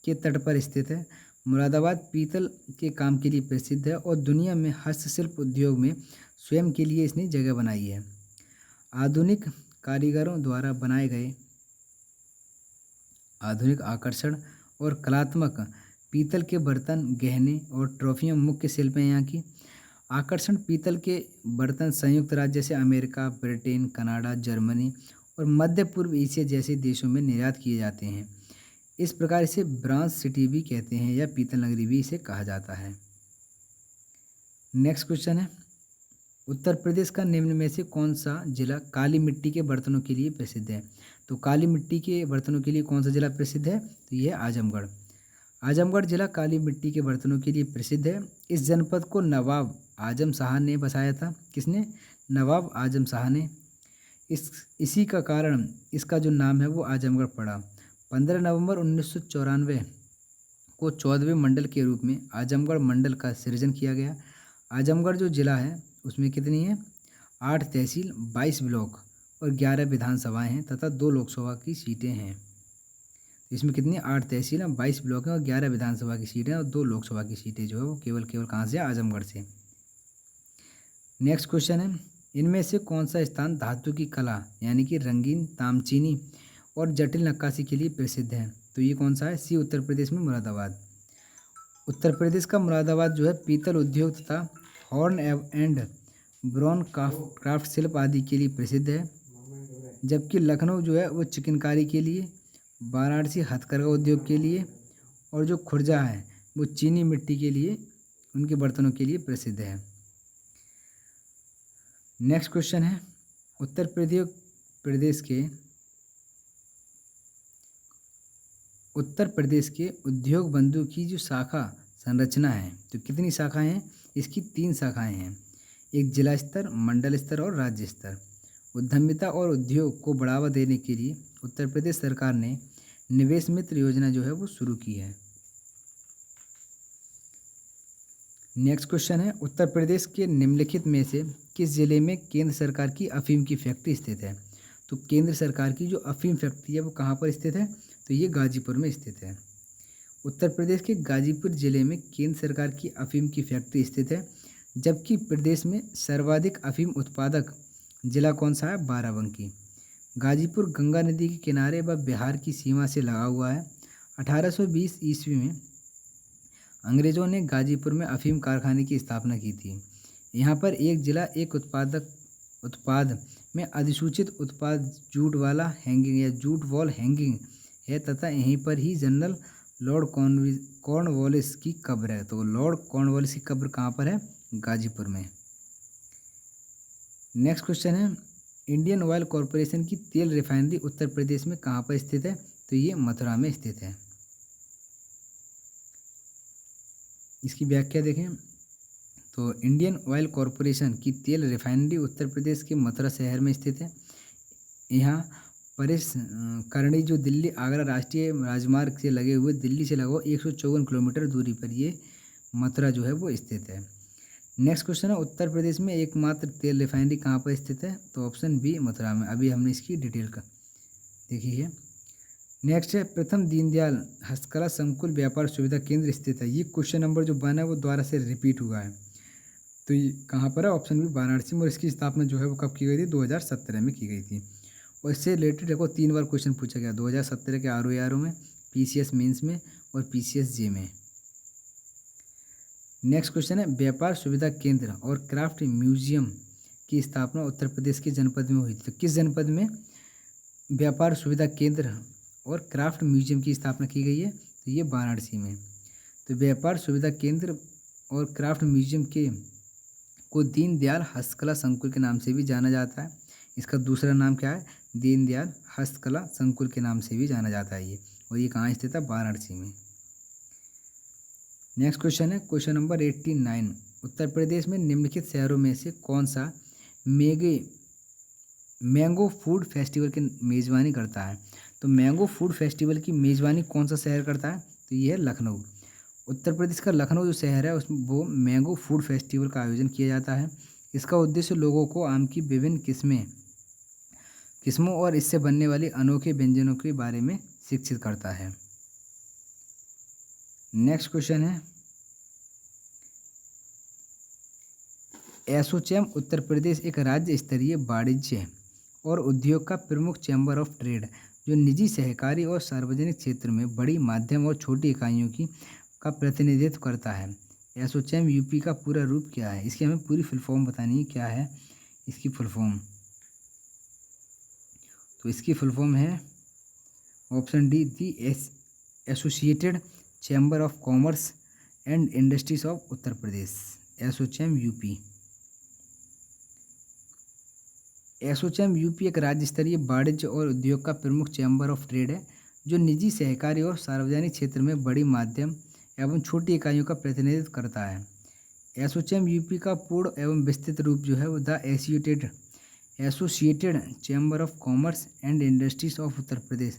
के तट पर स्थित है। मुरादाबाद पीतल के काम के लिए प्रसिद्ध है और दुनिया में हस्तशिल्प उद्योग में स्वयं के लिए इसने जगह बनाई है। आधुनिक कारीगरों द्वारा बनाए गए आधुनिक आकर्षण और कलात्मक पीतल के बर्तन, गहने और ट्रॉफियाँ मुख्य शिल्प हैं यहाँ की। आकर्षण पीतल के बर्तन संयुक्त राज्य जैसे अमेरिका, ब्रिटेन, कनाडा, जर्मनी और मध्य पूर्व एशिया जैसे देशों में निर्यात किए जाते हैं। इस प्रकार इसे ब्रॉन्ज सिटी भी कहते हैं या पीतल नगरी भी इसे कहा जाता है। नेक्स्ट क्वेश्चन है, उत्तर प्रदेश का निम्न में से कौन सा जिला काली मिट्टी के बर्तनों के लिए प्रसिद्ध है? तो काली मिट्टी के बर्तनों के लिए कौन सा जिला प्रसिद्ध है? तो ये आजमगढ़। आजमगढ़ जिला काली मिट्टी के बर्तनों के लिए प्रसिद्ध है। इस जनपद को नवाब आजम शाह ने बसाया था। किसने? नवाब आजम शाह ने। इसी का कारण इसका जो नाम है वो आजमगढ़ पड़ा। 15 नवंबर 1994 को 14वें मंडल के रूप में आजमगढ़ मंडल का सृजन किया गया। आजमगढ़ जो जिला है उसमें कितनी है? 8 तहसील, 22 ब्लॉक और 11 विधानसभाएं हैं तथा 2 लोकसभा की सीटें हैं। इसमें कितनी? 8 तहसील हैं, 22 ब्लॉक हैं और 11 विधानसभा की सीटें और 2 लोकसभा की सीटें जो है वो केवल कहाँ से? आजमगढ़ से। नेक्स्ट क्वेश्चन है, इनमें से कौन सा स्थान धातु की कला यानी कि रंगीन, तामचीनी और जटिल नक्काशी के लिए प्रसिद्ध है? तो ये कौन सा है? सी उत्तर प्रदेश में मुरादाबाद। उत्तर प्रदेश का मुरादाबाद जो है पीतल उद्योग तथा हॉर्न एंड ब्रॉन क्राफ्ट शिल्प आदि के लिए प्रसिद्ध है, जबकि लखनऊ जो है वो चिकनकारी के लिए, वाराणसी हथकरघा उद्योग के लिए और जो खुर्जा है वो चीनी मिट्टी के लिए, उनके बर्तनों के लिए प्रसिद्ध है। नेक्स्ट क्वेश्चन है, उत्तर प्रदेश के उद्योग बंधु की जो शाखा संरचना है तो कितनी शाखाएं हैं? इसकी 3 शाखाएं हैं। एक जिला स्तर, मंडल स्तर और राज्य स्तर। उद्यमिता और उद्योग को बढ़ावा देने के लिए उत्तर प्रदेश सरकार ने निवेश मित्र योजना जो है वो शुरू की है। नेक्स्ट क्वेश्चन है, उत्तर प्रदेश के निम्नलिखित में से किस जिले में केंद्र सरकार की अफीम की फैक्ट्री स्थित है? तो केंद्र सरकार की जो अफीम फैक्ट्री है वो कहाँ पर स्थित है? तो ये गाजीपुर में स्थित है। उत्तर प्रदेश के गाजीपुर जिले में केंद्र सरकार की अफीम की फैक्ट्री स्थित है, जबकि प्रदेश में सर्वाधिक अफीम उत्पादक जिला कौन सा है? बाराबंकी। गाजीपुर गंगा नदी के किनारे व बिहार की सीमा से लगा हुआ है। 1820 ईस्वी में अंग्रेज़ों ने गाजीपुर में अफीम कारखाने की स्थापना की थी। यहाँ पर एक जिला एक उत्पाद में अधिसूचित उत्पाद जूट वाला हैंगिंग या जूट वॉल हैंगिंग है तथा यहीं पर ही जनरल लॉर्ड कॉर्नवालिस की कब्र है। तो लॉर्ड कॉर्नवालिस की कब्र कहाँ पर है? गाजीपुर में। नेक्स्ट क्वेश्चन है, इंडियन ऑयल कॉरपोरेशन की तेल रिफाइनरी उत्तर प्रदेश में कहाँ पर स्थित है? तो ये मथुरा में स्थित है। इसकी व्याख्या देखें तो इंडियन ऑयल कॉरपोरेशन की तेल रिफाइनरी उत्तर प्रदेश के मथुरा शहर में स्थित है। यहाँ करणी जो दिल्ली आगरा राष्ट्रीय राजमार्ग से लगे हुए दिल्ली से लगभग 154 किलोमीटर दूरी पर ये मथुरा जो है वो स्थित है। नेक्स्ट क्वेश्चन है, उत्तर प्रदेश में एकमात्र तेल रिफाइनरी कहाँ पर स्थित है? तो ऑप्शन बी मथुरा में। अभी हमने इसकी डिटेल का देखी है। नेक्स्ट है, प्रथम दीनदयाल हस्तकला संकुल व्यापार सुविधा केंद्र स्थित है। ये क्वेश्चन नंबर जो 1 है वो दोबारा से रिपीट हुआ है। तो ये कहाँ पर है? ऑप्शन बी वाराणसी में। और इसकी स्थापना जो है वो कब की गई थी? 2017 में की गई थी। और इससे रिलेटेड देखो 3 बार क्वेश्चन पूछा गया, 2017 के ROA में, PCS मेंस में और PCS जे में। नेक्स्ट क्वेश्चन है, व्यापार सुविधा केंद्र और क्राफ्ट म्यूजियम की स्थापना उत्तर प्रदेश के जनपद में हुई थी। तो किस जनपद में व्यापार सुविधा केंद्र और क्राफ्ट म्यूजियम की स्थापना की गई है? तो ये वाराणसी में। तो व्यापार सुविधा केंद्र और क्राफ्ट म्यूजियम को दीनदयाल हस्तकला संकुल के नाम से भी जाना जाता है। इसका दूसरा नाम क्या है? दीनदयाल हस्तकला संकुल के नाम से भी जाना जाता है ये। और ये कहाँ स्थित है? वाराणसी में। नेक्स्ट क्वेश्चन है, क्वेश्चन नंबर 89, उत्तर प्रदेश में निम्नलिखित शहरों में से कौन सा मैंगो फूड फेस्टिवल की मेज़बानी करता है? तो मैंगो फूड फेस्टिवल की मेज़बानी कौन सा शहर करता है? तो ये है लखनऊ। उत्तर प्रदेश का लखनऊ जो शहर है उसमें वो मैंगो फूड फेस्टिवल का आयोजन किया जाता है। इसका उद्देश्य लोगों को आम की विभिन्न किस्मों और इससे बनने वाले अनोखे व्यंजनों के बारे में शिक्षित करता है। नेक्स्ट क्वेश्चन है, एसोचैम उत्तर प्रदेश एक राज्य स्तरीय वाणिज्य और उद्योग का प्रमुख चैम्बर ऑफ ट्रेड जो निजी, सहकारी और सार्वजनिक क्षेत्र में बड़ी, माध्यम और छोटी इकाइयों का प्रतिनिधित्व करता है। एसोचैम यूपी का पूरा रूप क्या है? इसकी हमें पूरी फुल फॉर्म बतानी है। क्या है इसकी फुल फॉर्म? तो इसकी फुल फॉर्म है option D, the associated chamber of commerce and industries of Uttar Pradesh, ASSOCHAM UP. ASSOCHAM UP एक राज्य स्तरीय वाणिज्य और उद्योग का प्रमुख चैम्बर ऑफ ट्रेड है, जो निजी, सहकारी और सार्वजनिक क्षेत्र में बड़ी, माध्यम एवं छोटी इकाइयों का प्रतिनिधित्व करता है। एसोचैम यूपी का पूर्ण एवं विस्तृत रूप जो है वो the associated chamber of commerce and industries of Uttar Pradesh,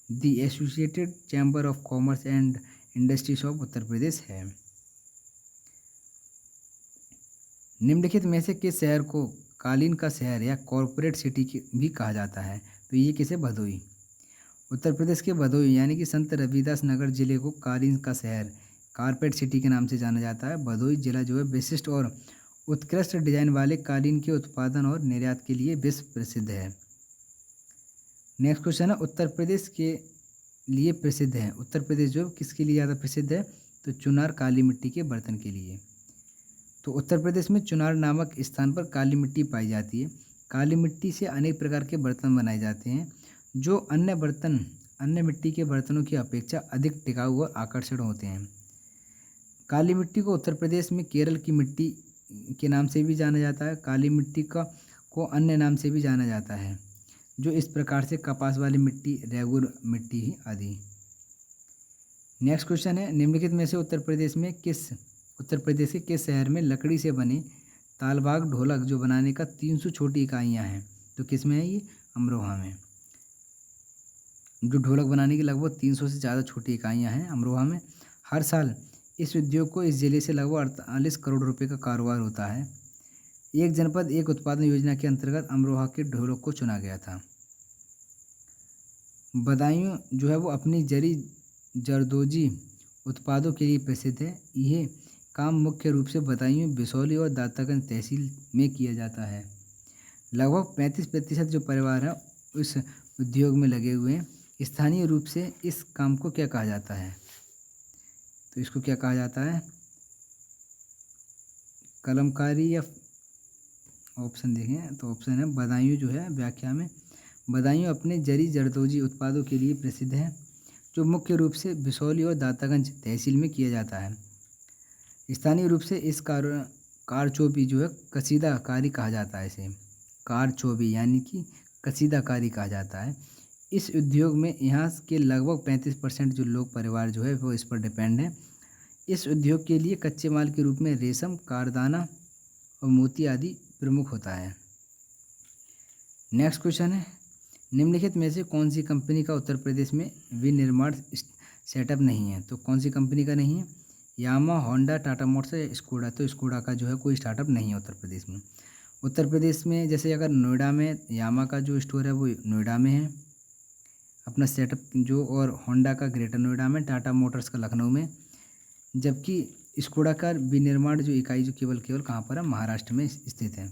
the associated chamber of commerce and industries of Uttar Pradesh है। निम्नलिखित में से किस शहर को कालीन का शहर या कॉरपोरेट सिटी भी कहा जाता है? तो ये किसे? भदोई। उत्तर प्रदेश के भदोई यानी कि संत रविदास नगर जिले को कालीन का शहर, कारपेट सिटी के नाम से जाना जाता है। भदोई जिला जो है विशिष्ट और उत्कृष्ट डिजाइन वाले कालीन के उत्पादन और निर्यात के लिए विश्व प्रसिद्ध है। नेक्स्ट क्वेश्चन है, उत्तर प्रदेश के लिए प्रसिद्ध है। उत्तर प्रदेश जो किसके लिए ज़्यादा प्रसिद्ध है? तो चुनार काली मिट्टी के बर्तन के लिए। तो उत्तर प्रदेश में चुनार नामक स्थान पर काली मिट्टी पाई जाती है। काली मिट्टी से अनेक प्रकार के बर्तन बनाए जाते हैं, जो अन्य मिट्टी के बर्तनों की अपेक्षा अधिक टिकाऊ और आकर्षक होते हैं। काली मिट्टी को उत्तर प्रदेश में केरल की मिट्टी के नाम से भी जाना जाता है। काली मिट्टी को अन्य नाम से भी जाना जाता है, जो इस प्रकार से कपास वाली मिट्टी, रेगुर मिट्टी ही आदि। नेक्स्ट क्वेश्चन है, निम्नलिखित में से उत्तर प्रदेश के किस शहर में लकड़ी से बने तालबाग ढोलक जो बनाने का 300 छोटी इकाइयाँ हैं? तो किस में है ये? अमरोहा में। जो ढोलक बनाने की लगभग 300 से ज़्यादा छोटी इकाइयाँ हैं अमरोहा में। हर साल इस उद्योग को इस जिले से लगभग 48 करोड़ रुपए का कारोबार होता है। एक जनपद एक उत्पादन योजना के अंतर्गत अमरोहा के ढोलक को चुना गया था। बदायूं जो है वो अपनी जरी जरदोजी उत्पादों के लिए प्रसिद्ध है। यह काम मुख्य रूप से बदायूं, बिसौली और दातागंज तहसील में किया जाता है। लगभग 35% जो परिवार हैं उस उद्योग में लगे हुए हैं। स्थानीय रूप से इस काम को क्या कहा जाता है? तो इसको क्या कहा जाता है? कलमकारी, या ऑप्शन देखें तो ऑप्शन है बदायूं जो है व्याख्या में, बदायूं अपने जरी जरदोजी उत्पादों के लिए प्रसिद्ध है, जो मुख्य रूप से बिसौली और दातागंज तहसील में किया जाता है। स्थानीय रूप से इस कारचोबी जो है कसीदाकारी कहा जाता है। इसे कारचोबी यानी कि कसीदाकारी कहा जाता है। इस उद्योग में यहाँ के लगभग 35% जो लोग परिवार जो है वो इस पर डिपेंड है। इस उद्योग के लिए कच्चे माल के रूप में रेशम, कारदाना और मोती आदि प्रमुख होता है। नेक्स्ट क्वेश्चन है, निम्नलिखित में से कौन सी कंपनी का उत्तर प्रदेश में विनिर्माण सेटअप नहीं है? तो कौन सी कंपनी का नहीं है? यामा, होंडा, टाटा मोटर्स या स्कोडा। तो स्कोडा का जो है कोई स्टार्टअप नहीं है उत्तर प्रदेश में। उत्तर प्रदेश में जैसे अगर नोएडा में यामा का जो स्टोर है वो नोएडा में है अपना सेटअप जो, और होंडा का ग्रेटर नोएडा में, टाटा मोटर्स का लखनऊ में, जबकि स्कोडा का विनिर्माण जो इकाई जो केवल कहाँ पर है? महाराष्ट्र में स्थित है।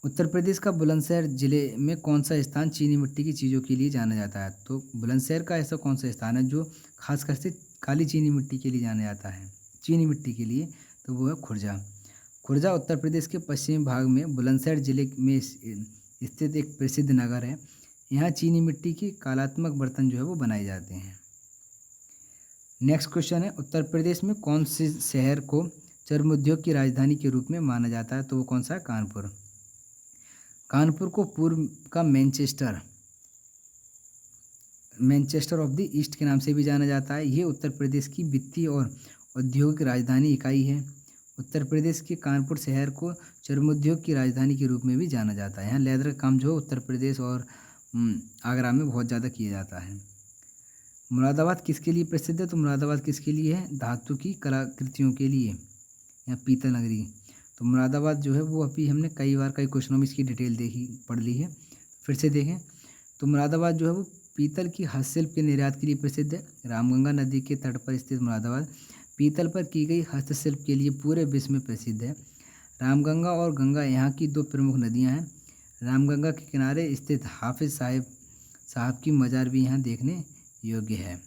उत्तर प्रदेश का बुलंदशहर जिले में कौन सा स्थान चीनी मिट्टी की चीज़ों के लिए जाना जाता है? तो बुलंदशहर का ऐसा कौन सा स्थान है जो खासकर से काली चीनी मिट्टी के लिए जाना जाता है? चीनी मिट्टी के लिए, तो वो है खुर्जा। खुर्जा उत्तर प्रदेश के पश्चिमी भाग में बुलंदशहर जिले में स्थित एक प्रसिद्ध नगर है। यहाँ चीनी मिट्टी के कलात्मक बर्तन जो है वो बनाए जाते हैं। नेक्स्ट क्वेश्चन है, उत्तर प्रदेश में कौन से शहर को चर्म उद्योग की राजधानी के रूप में माना जाता है? तो वो कौन सा है? कानपुर। कानपुर को पूर्व का मैनचेस्टर ऑफ द ईस्ट के नाम से भी जाना जाता है। ये उत्तर प्रदेश की वित्तीय और औद्योगिक राजधानी इकाई है। उत्तर प्रदेश के कानपुर शहर को चर्मोद्योग की राजधानी के रूप में भी जाना जाता है। यहाँ लेदर का काम जो उत्तर प्रदेश और आगरा में बहुत ज़्यादा किया जाता है। मुरादाबाद किसके लिए प्रसिद्ध है? तो मुरादाबाद किसके लिए है? धातु की कलाकृतियों के लिए, या पीतल नगरी। तो मुरादाबाद जो है वो अभी हमने कई क्वेश्चनों में इसकी डिटेल पढ़ ली है। फिर से देखें तो मुरादाबाद जो है वो पीतल की हस्तशिल्प के निर्यात के लिए प्रसिद्ध है। रामगंगा नदी के तट पर स्थित मुरादाबाद पीतल पर की गई हस्तशिल्प के लिए पूरे विश्व में प्रसिद्ध है। रामगंगा और गंगा यहाँ की दो प्रमुख नदियाँ हैं। रामगंगा के किनारे स्थित हाफिज साहब की मज़ार भी यहाँ देखने योग्य है।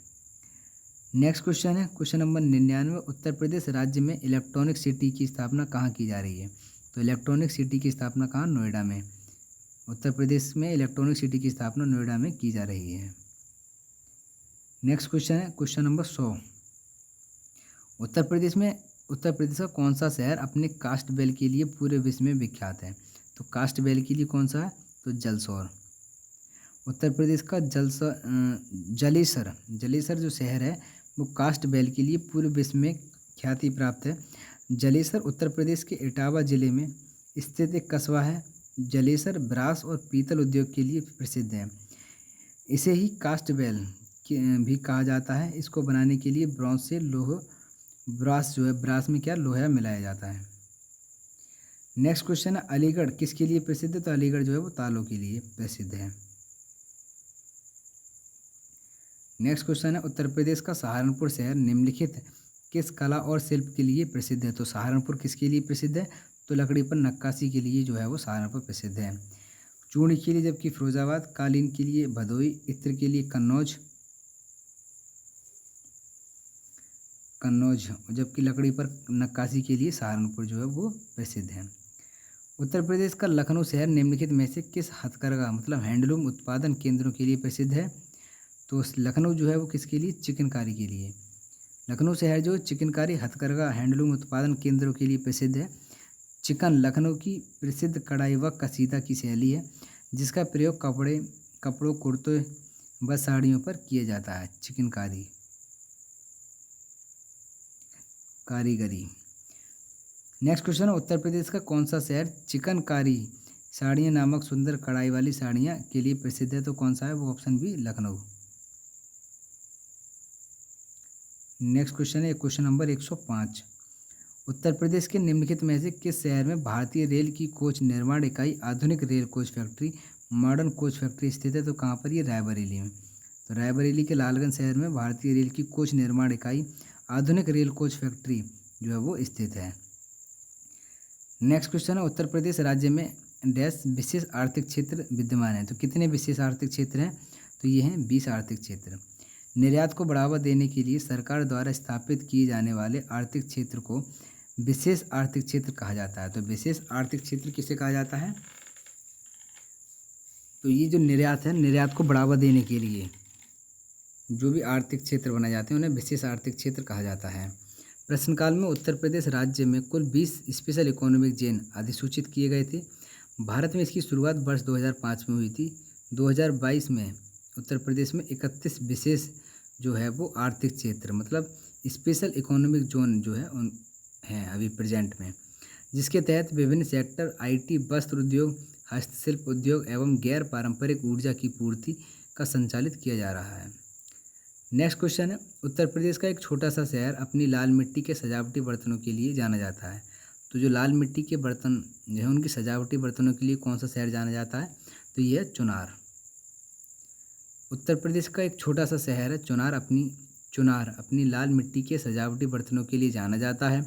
नेक्स्ट क्वेश्चन है क्वेश्चन नंबर 99, उत्तर प्रदेश राज्य में इलेक्ट्रॉनिक सिटी की स्थापना कहाँ की जा रही है? तो इलेक्ट्रॉनिक सिटी की स्थापना कहाँ? नोएडा में। उत्तर प्रदेश में इलेक्ट्रॉनिक सिटी की स्थापना नोएडा में की जा रही है। नेक्स्ट क्वेश्चन है क्वेश्चन नंबर 100। उत्तर प्रदेश का कौन सा शहर अपने कास्ट बेल के लिए पूरे विश्व में विख्यात है? तो कास्ट बेल के लिए कौन सा है? तो जलसौर। उत्तर प्रदेश का जलेसर जो शहर है वो कास्ट बेल के लिए पूरे विश्व में ख्याति प्राप्त है। जलेसर उत्तर प्रदेश के इटावा जिले में स्थित एक कस्बा है। जलेसर ब्रास और पीतल उद्योग के लिए प्रसिद्ध है। इसे ही कास्ट बेल भी कहा जाता है। इसको बनाने के लिए ब्रॉन्ज से ब्रास में क्या लोहा मिलाया जाता है। नेक्स्ट क्वेश्चन है अलीगढ़ किसके लिए प्रसिद्ध है? तो अलीगढ़ जो है वो तालों के लिए प्रसिद्ध है। नेक्स्ट क्वेश्चन है उत्तर प्रदेश का सहारनपुर शहर निम्नलिखित किस कला और शिल्प के लिए प्रसिद्ध है? तो सहारनपुर किसके लिए प्रसिद्ध है? तो लकड़ी पर नक्काशी के लिए जो है वो सहारनपुर प्रसिद्ध है। चूड़ी के लिए जबकि फिरोजाबाद, कालीन के लिए भदोई, इत्र के लिए कन्नौज, जबकि लकड़ी पर नक्काशी के लिए सहारनपुर जो है वो प्रसिद्ध है। उत्तर प्रदेश का लखनऊ शहर निम्नलिखित में से किस हथकरघा मतलब हैंडलूम उत्पादन केंद्रों के लिए प्रसिद्ध है? तो लखनऊ जो है वो किसके लिए? चिकनकारी के लिए। लखनऊ शहर जो चिकनकारी, हथकरघा, हैंडलूम उत्पादन केंद्रों के लिए प्रसिद्ध है। चिकन लखनऊ की प्रसिद्ध कढ़ाई व कसीदा की शैली है जिसका प्रयोग कपड़ों, कुर्तों व साड़ियों पर किया जाता है। चिकनकारी कारीगरी। नेक्स्ट क्वेश्चन है उत्तर प्रदेश का कौन सा शहर चिकनकारी साड़ियाँ नामक सुंदर कढ़ाई वाली साड़ियाँ के लिए प्रसिद्ध है? तो कौन सा है वो? Option B Lucknow. Next question है क्वेश्चन नंबर 105। उत्तर प्रदेश के निम्नलिखित में से किस शहर में भारतीय रेल की कोच निर्माण इकाई, आधुनिक rail coach factory, modern coach factory स्थित है? तो कहाँ पर? ये रायबरेली में। तो रायबरेली के लालगंज शहर में भारतीय रेल की कोच निर्माण इकाई, आधुनिक रेल कोच फैक्ट्री जो है वो स्थित है। नेक्स्ट क्वेश्चन है उत्तर प्रदेश राज्य में डैश विशेष आर्थिक क्षेत्र विद्यमान है? तो कितने विशेष आर्थिक क्षेत्र हैं? तो ये हैं 20 आर्थिक क्षेत्र। निर्यात को बढ़ावा देने के लिए सरकार द्वारा स्थापित किए जाने वाले आर्थिक क्षेत्र को विशेष आर्थिक क्षेत्र कहा जाता है। तो विशेष आर्थिक क्षेत्र किसे कहा जाता है? तो ये जो निर्यात है, निर्यात को बढ़ावा देने के लिए जो भी आर्थिक क्षेत्र बनाए जाते हैं उन्हें विशेष आर्थिक क्षेत्र कहा जाता है। प्रश्नकाल में उत्तर प्रदेश राज्य में कुल 20 स्पेशल इकोनॉमिक जोन अधिसूचित किए गए थे। भारत में इसकी शुरुआत वर्ष 2005 में हुई थी। 2022 में उत्तर प्रदेश में 31 विशेष जो है वो आर्थिक क्षेत्र मतलब स्पेशल इकोनॉमिक जोन जो है उन हैं अभी प्रेजेंट में, जिसके तहत विभिन्न सेक्टर IT, वस्त्र उद्योग, हस्तशिल्प उद्योग एवं गैर पारंपरिक ऊर्जा की पूर्ति का संचालित किया जा रहा है। नेक्स्ट क्वेश्चन है उत्तर प्रदेश का एक छोटा सा शहर अपनी लाल मिट्टी के सजावटी बर्तनों के लिए जाना जाता है। तो जो लाल मिट्टी के बर्तन जो है उनकी सजावटी बर्तनों के लिए कौन सा शहर जाना जाता है? तो ये है चुनार। उत्तर प्रदेश का एक छोटा सा शहर है चुनार अपनी लाल मिट्टी के सजावटी बर्तनों के लिए जाना जाता है।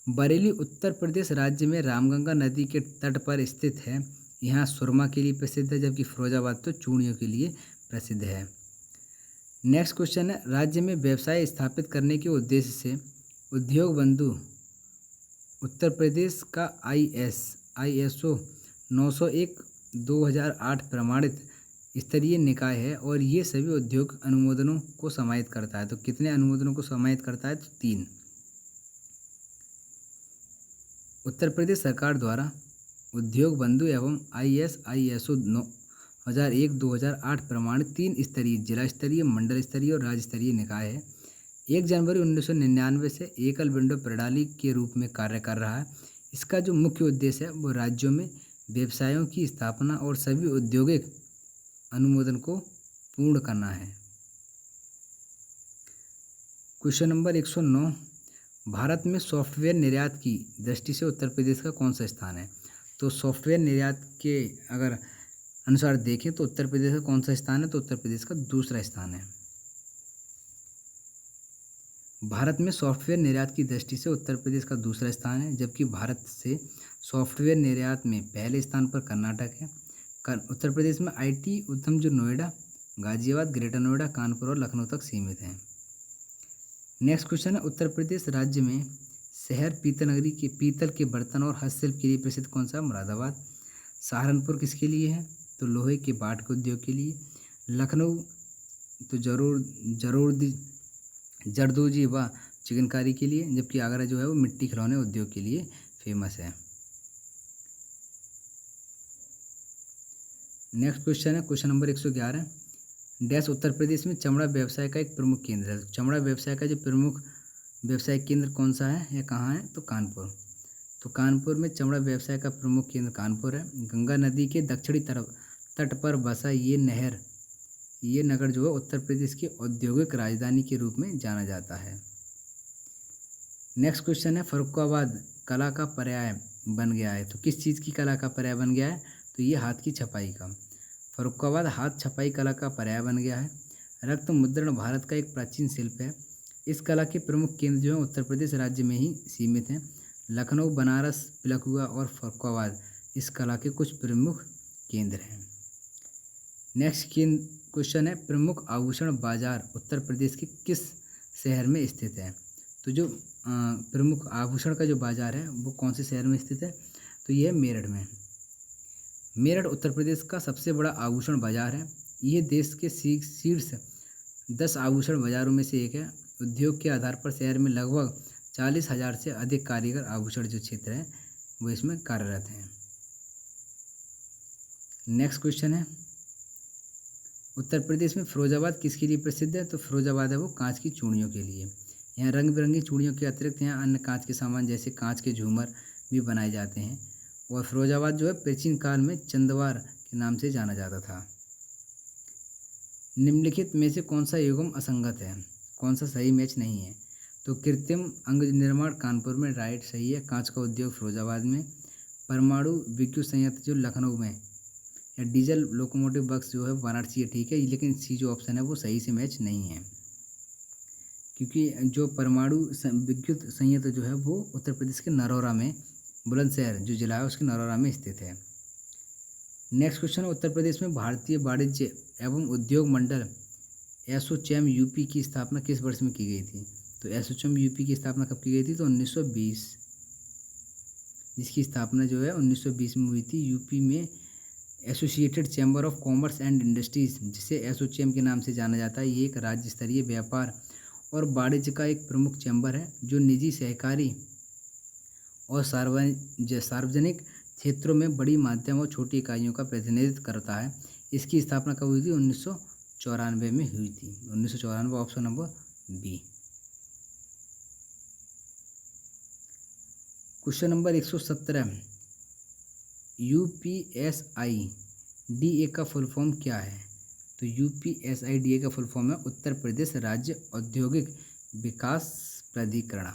बरेली उत्तर प्रदेश राज्य में रामगंगा नदी के तट पर स्थित है। यहाँ सुरमा के लिए प्रसिद्ध है जबकि फिरोजाबाद तो चूड़ियों के लिए प्रसिद्ध है। नेक्स्ट क्वेश्चन है राज्य में व्यवसाय स्थापित करने के उद्देश्य से उद्योग बंधु उत्तर प्रदेश का ISO 901/2008 प्रमाणित स्तरीय निकाय है और ये सभी उद्योग अनुमोदनों को समाहित करता है। तो कितने अनुमोदनों को समाहित करता है? तो 3। उत्तर प्रदेश सरकार द्वारा उद्योग बंधु एवं ISO 2001/2008 प्रमाणित 3 स्तरीय, जिला स्तरीय, मंडल स्तरीय और राज्य स्तरीय निकाय है। 1 जनवरी 1999 से एकल विंडो प्रणाली के रूप में कार्य कर रहा है। इसका जो मुख्य उद्देश्य है वो राज्यों में व्यवसायों की स्थापना और सभी औद्योगिक अनुमोदन को पूर्ण करना है। Question number 109। भारत में सॉफ्टवेयर निर्यात की दृष्टि से उत्तर प्रदेश का कौन सा स्थान है? तो सॉफ्टवेयर निर्यात के अगर अनुसार देखें तो उत्तर प्रदेश का कौन सा स्थान है? तो उत्तर प्रदेश का दूसरा स्थान है। भारत में सॉफ्टवेयर निर्यात की दृष्टि से उत्तर प्रदेश का दूसरा स्थान है जबकि भारत से सॉफ्टवेयर निर्यात में पहले स्थान पर कर्नाटक है। उत्तर प्रदेश में IT उद्यम जो नोएडा, गाजियाबाद, ग्रेटर नोएडा, कानपुर और लखनऊ तक सीमित हैं। नेक्स्ट क्वेश्चन है उत्तर प्रदेश राज्य में शहर पीतल के बर्तन और हस्तशिल्प के लिए प्रसिद्ध कौन सा? मुरादाबाद। सहारनपुर किसके लिए है? तो लोहे के बाट के उद्योग के लिए। लखनऊ तो जरदोजी व चिकनकारी के लिए, जबकि आगरा जो है वो मिट्टी खिलौने उद्योग के लिए फेमस है। नेक्स्ट क्वेश्चन है क्वेश्चन नंबर 111। डैश उत्तर प्रदेश में चमड़ा व्यवसाय का एक प्रमुख केंद्र है। चमड़ा व्यवसाय का जो प्रमुख व्यवसायिक केंद्र कौन सा है या कहाँ है, तो कानपुर। तो कानपुर में चमड़ा व्यवसाय का प्रमुख केंद्र कानपुर है। गंगा नदी के दक्षिणी तरफ तट पर बसा ये नगर जो है उत्तर प्रदेश की औद्योगिक राजधानी के रूप में जाना जाता है। नेक्स्ट क्वेश्चन है फर्रुखाबाद कला का पर्याय बन गया है। तो किस चीज़ की कला का पर्याय बन गया है, तो ये हाथ की छपाई का। फर्रुखाबाद हाथ छपाई कला का पर्याय बन गया है। रक्त मुद्रण भारत का एक प्राचीन शिल्प है। इस कला के प्रमुख केंद्र जो है उत्तर प्रदेश राज्य में ही सीमित हैं। लखनऊ, बनारस, पिलखुआ और फर्रुखाबाद इस कला के कुछ प्रमुख केंद्र हैं। नेक्स्ट क्वेश्चन है प्रमुख आभूषण बाजार उत्तर प्रदेश के किस शहर में स्थित है। तो जो प्रमुख आभूषण का जो बाजार है वो कौन से शहर में स्थित है, तो ये है मेरठ में। मेरठ उत्तर प्रदेश का सबसे बड़ा आभूषण बाजार है। ये देश के शीर्ष 10 आभूषण बाजारों में से एक है। उद्योग के आधार पर शहर में लगभग 40,000 से अधिक कारीगर आभूषण जो क्षेत्र है वो इसमें कार्यरत हैं। नेक्स्ट क्वेश्चन है उत्तर प्रदेश में फिरोजाबाद किसके लिए प्रसिद्ध है। तो फिरोजाबाद है वो कांच की चूड़ियों के लिए। यहाँ रंग बिरंगी चूड़ियों के अतिरिक्त यहाँ अन्य कांच के सामान जैसे कांच के झूमर भी बनाए जाते हैं। और फिरोजाबाद जो है प्राचीन काल में चंदवार के नाम से जाना जाता था। निम्नलिखित में से कौन सा युग्म असंगत है, कौन सा सही मैच नहीं है। तो कृत्रिम अंग निर्माण कानपुर में, राइट सही है। कांच का उद्योग फिरोजाबाद में। परमाणु विद्युत संयंत्र जो लखनऊ में, या डीजल लोकोमोटिव वर्क्स जो है वाराणसी है, ठीक है। लेकिन सी जो ऑप्शन है वो सही से मैच नहीं है, क्योंकि जो परमाणु विद्युत संयंत्र जो है वो उत्तर प्रदेश के नरौरा में, बुलंदशहर जो जिला है उसके नरौरा में स्थित है। नेक्स्ट क्वेश्चन है उत्तर प्रदेश में भारतीय वाणिज्य एवं उद्योग मंडल एसोचैम यूपी की स्थापना किस वर्ष में की गई थी। तो एसोचैम यूपी की स्थापना कब की गई थी, तो 1920। जिसकी स्थापना जो है 1920 में हुई थी। यूपी में associated chamber of commerce and industries, जिसे एसोचैम के नाम से जाना जाता है, ये एक राज्य स्तरीय व्यापार और वाणिज्य का एक प्रमुख चैम्बर है जो निजी, सहकारी और सार्वजनिक क्षेत्रों में बड़ी, माध्यम और छोटी इकाइयों का प्रतिनिधित्व करता है। इसकी स्थापना कब हुई थी, 1994 में हुई थी। 1994, option number B. Question number 117, UPSIDA का फुल फॉर्म क्या है। तो UPSIDA का फुल फॉर्म है उत्तर प्रदेश राज्य औद्योगिक विकास प्राधिकरण।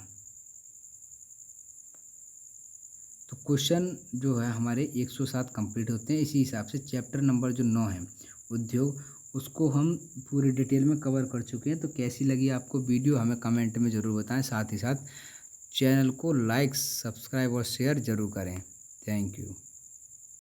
तो क्वेश्चन जो है हमारे 107 कंप्लीट होते हैं। इसी हिसाब से चैप्टर नंबर जो 9 है उद्योग, उसको हम पूरी डिटेल में कवर कर चुके हैं। तो कैसी लगी आपको वीडियो हमें कमेंट में ज़रूर बताएं। साथ ही साथ चैनल को लाइक, सब्सक्राइब और शेयर ज़रूर करें। Thank you.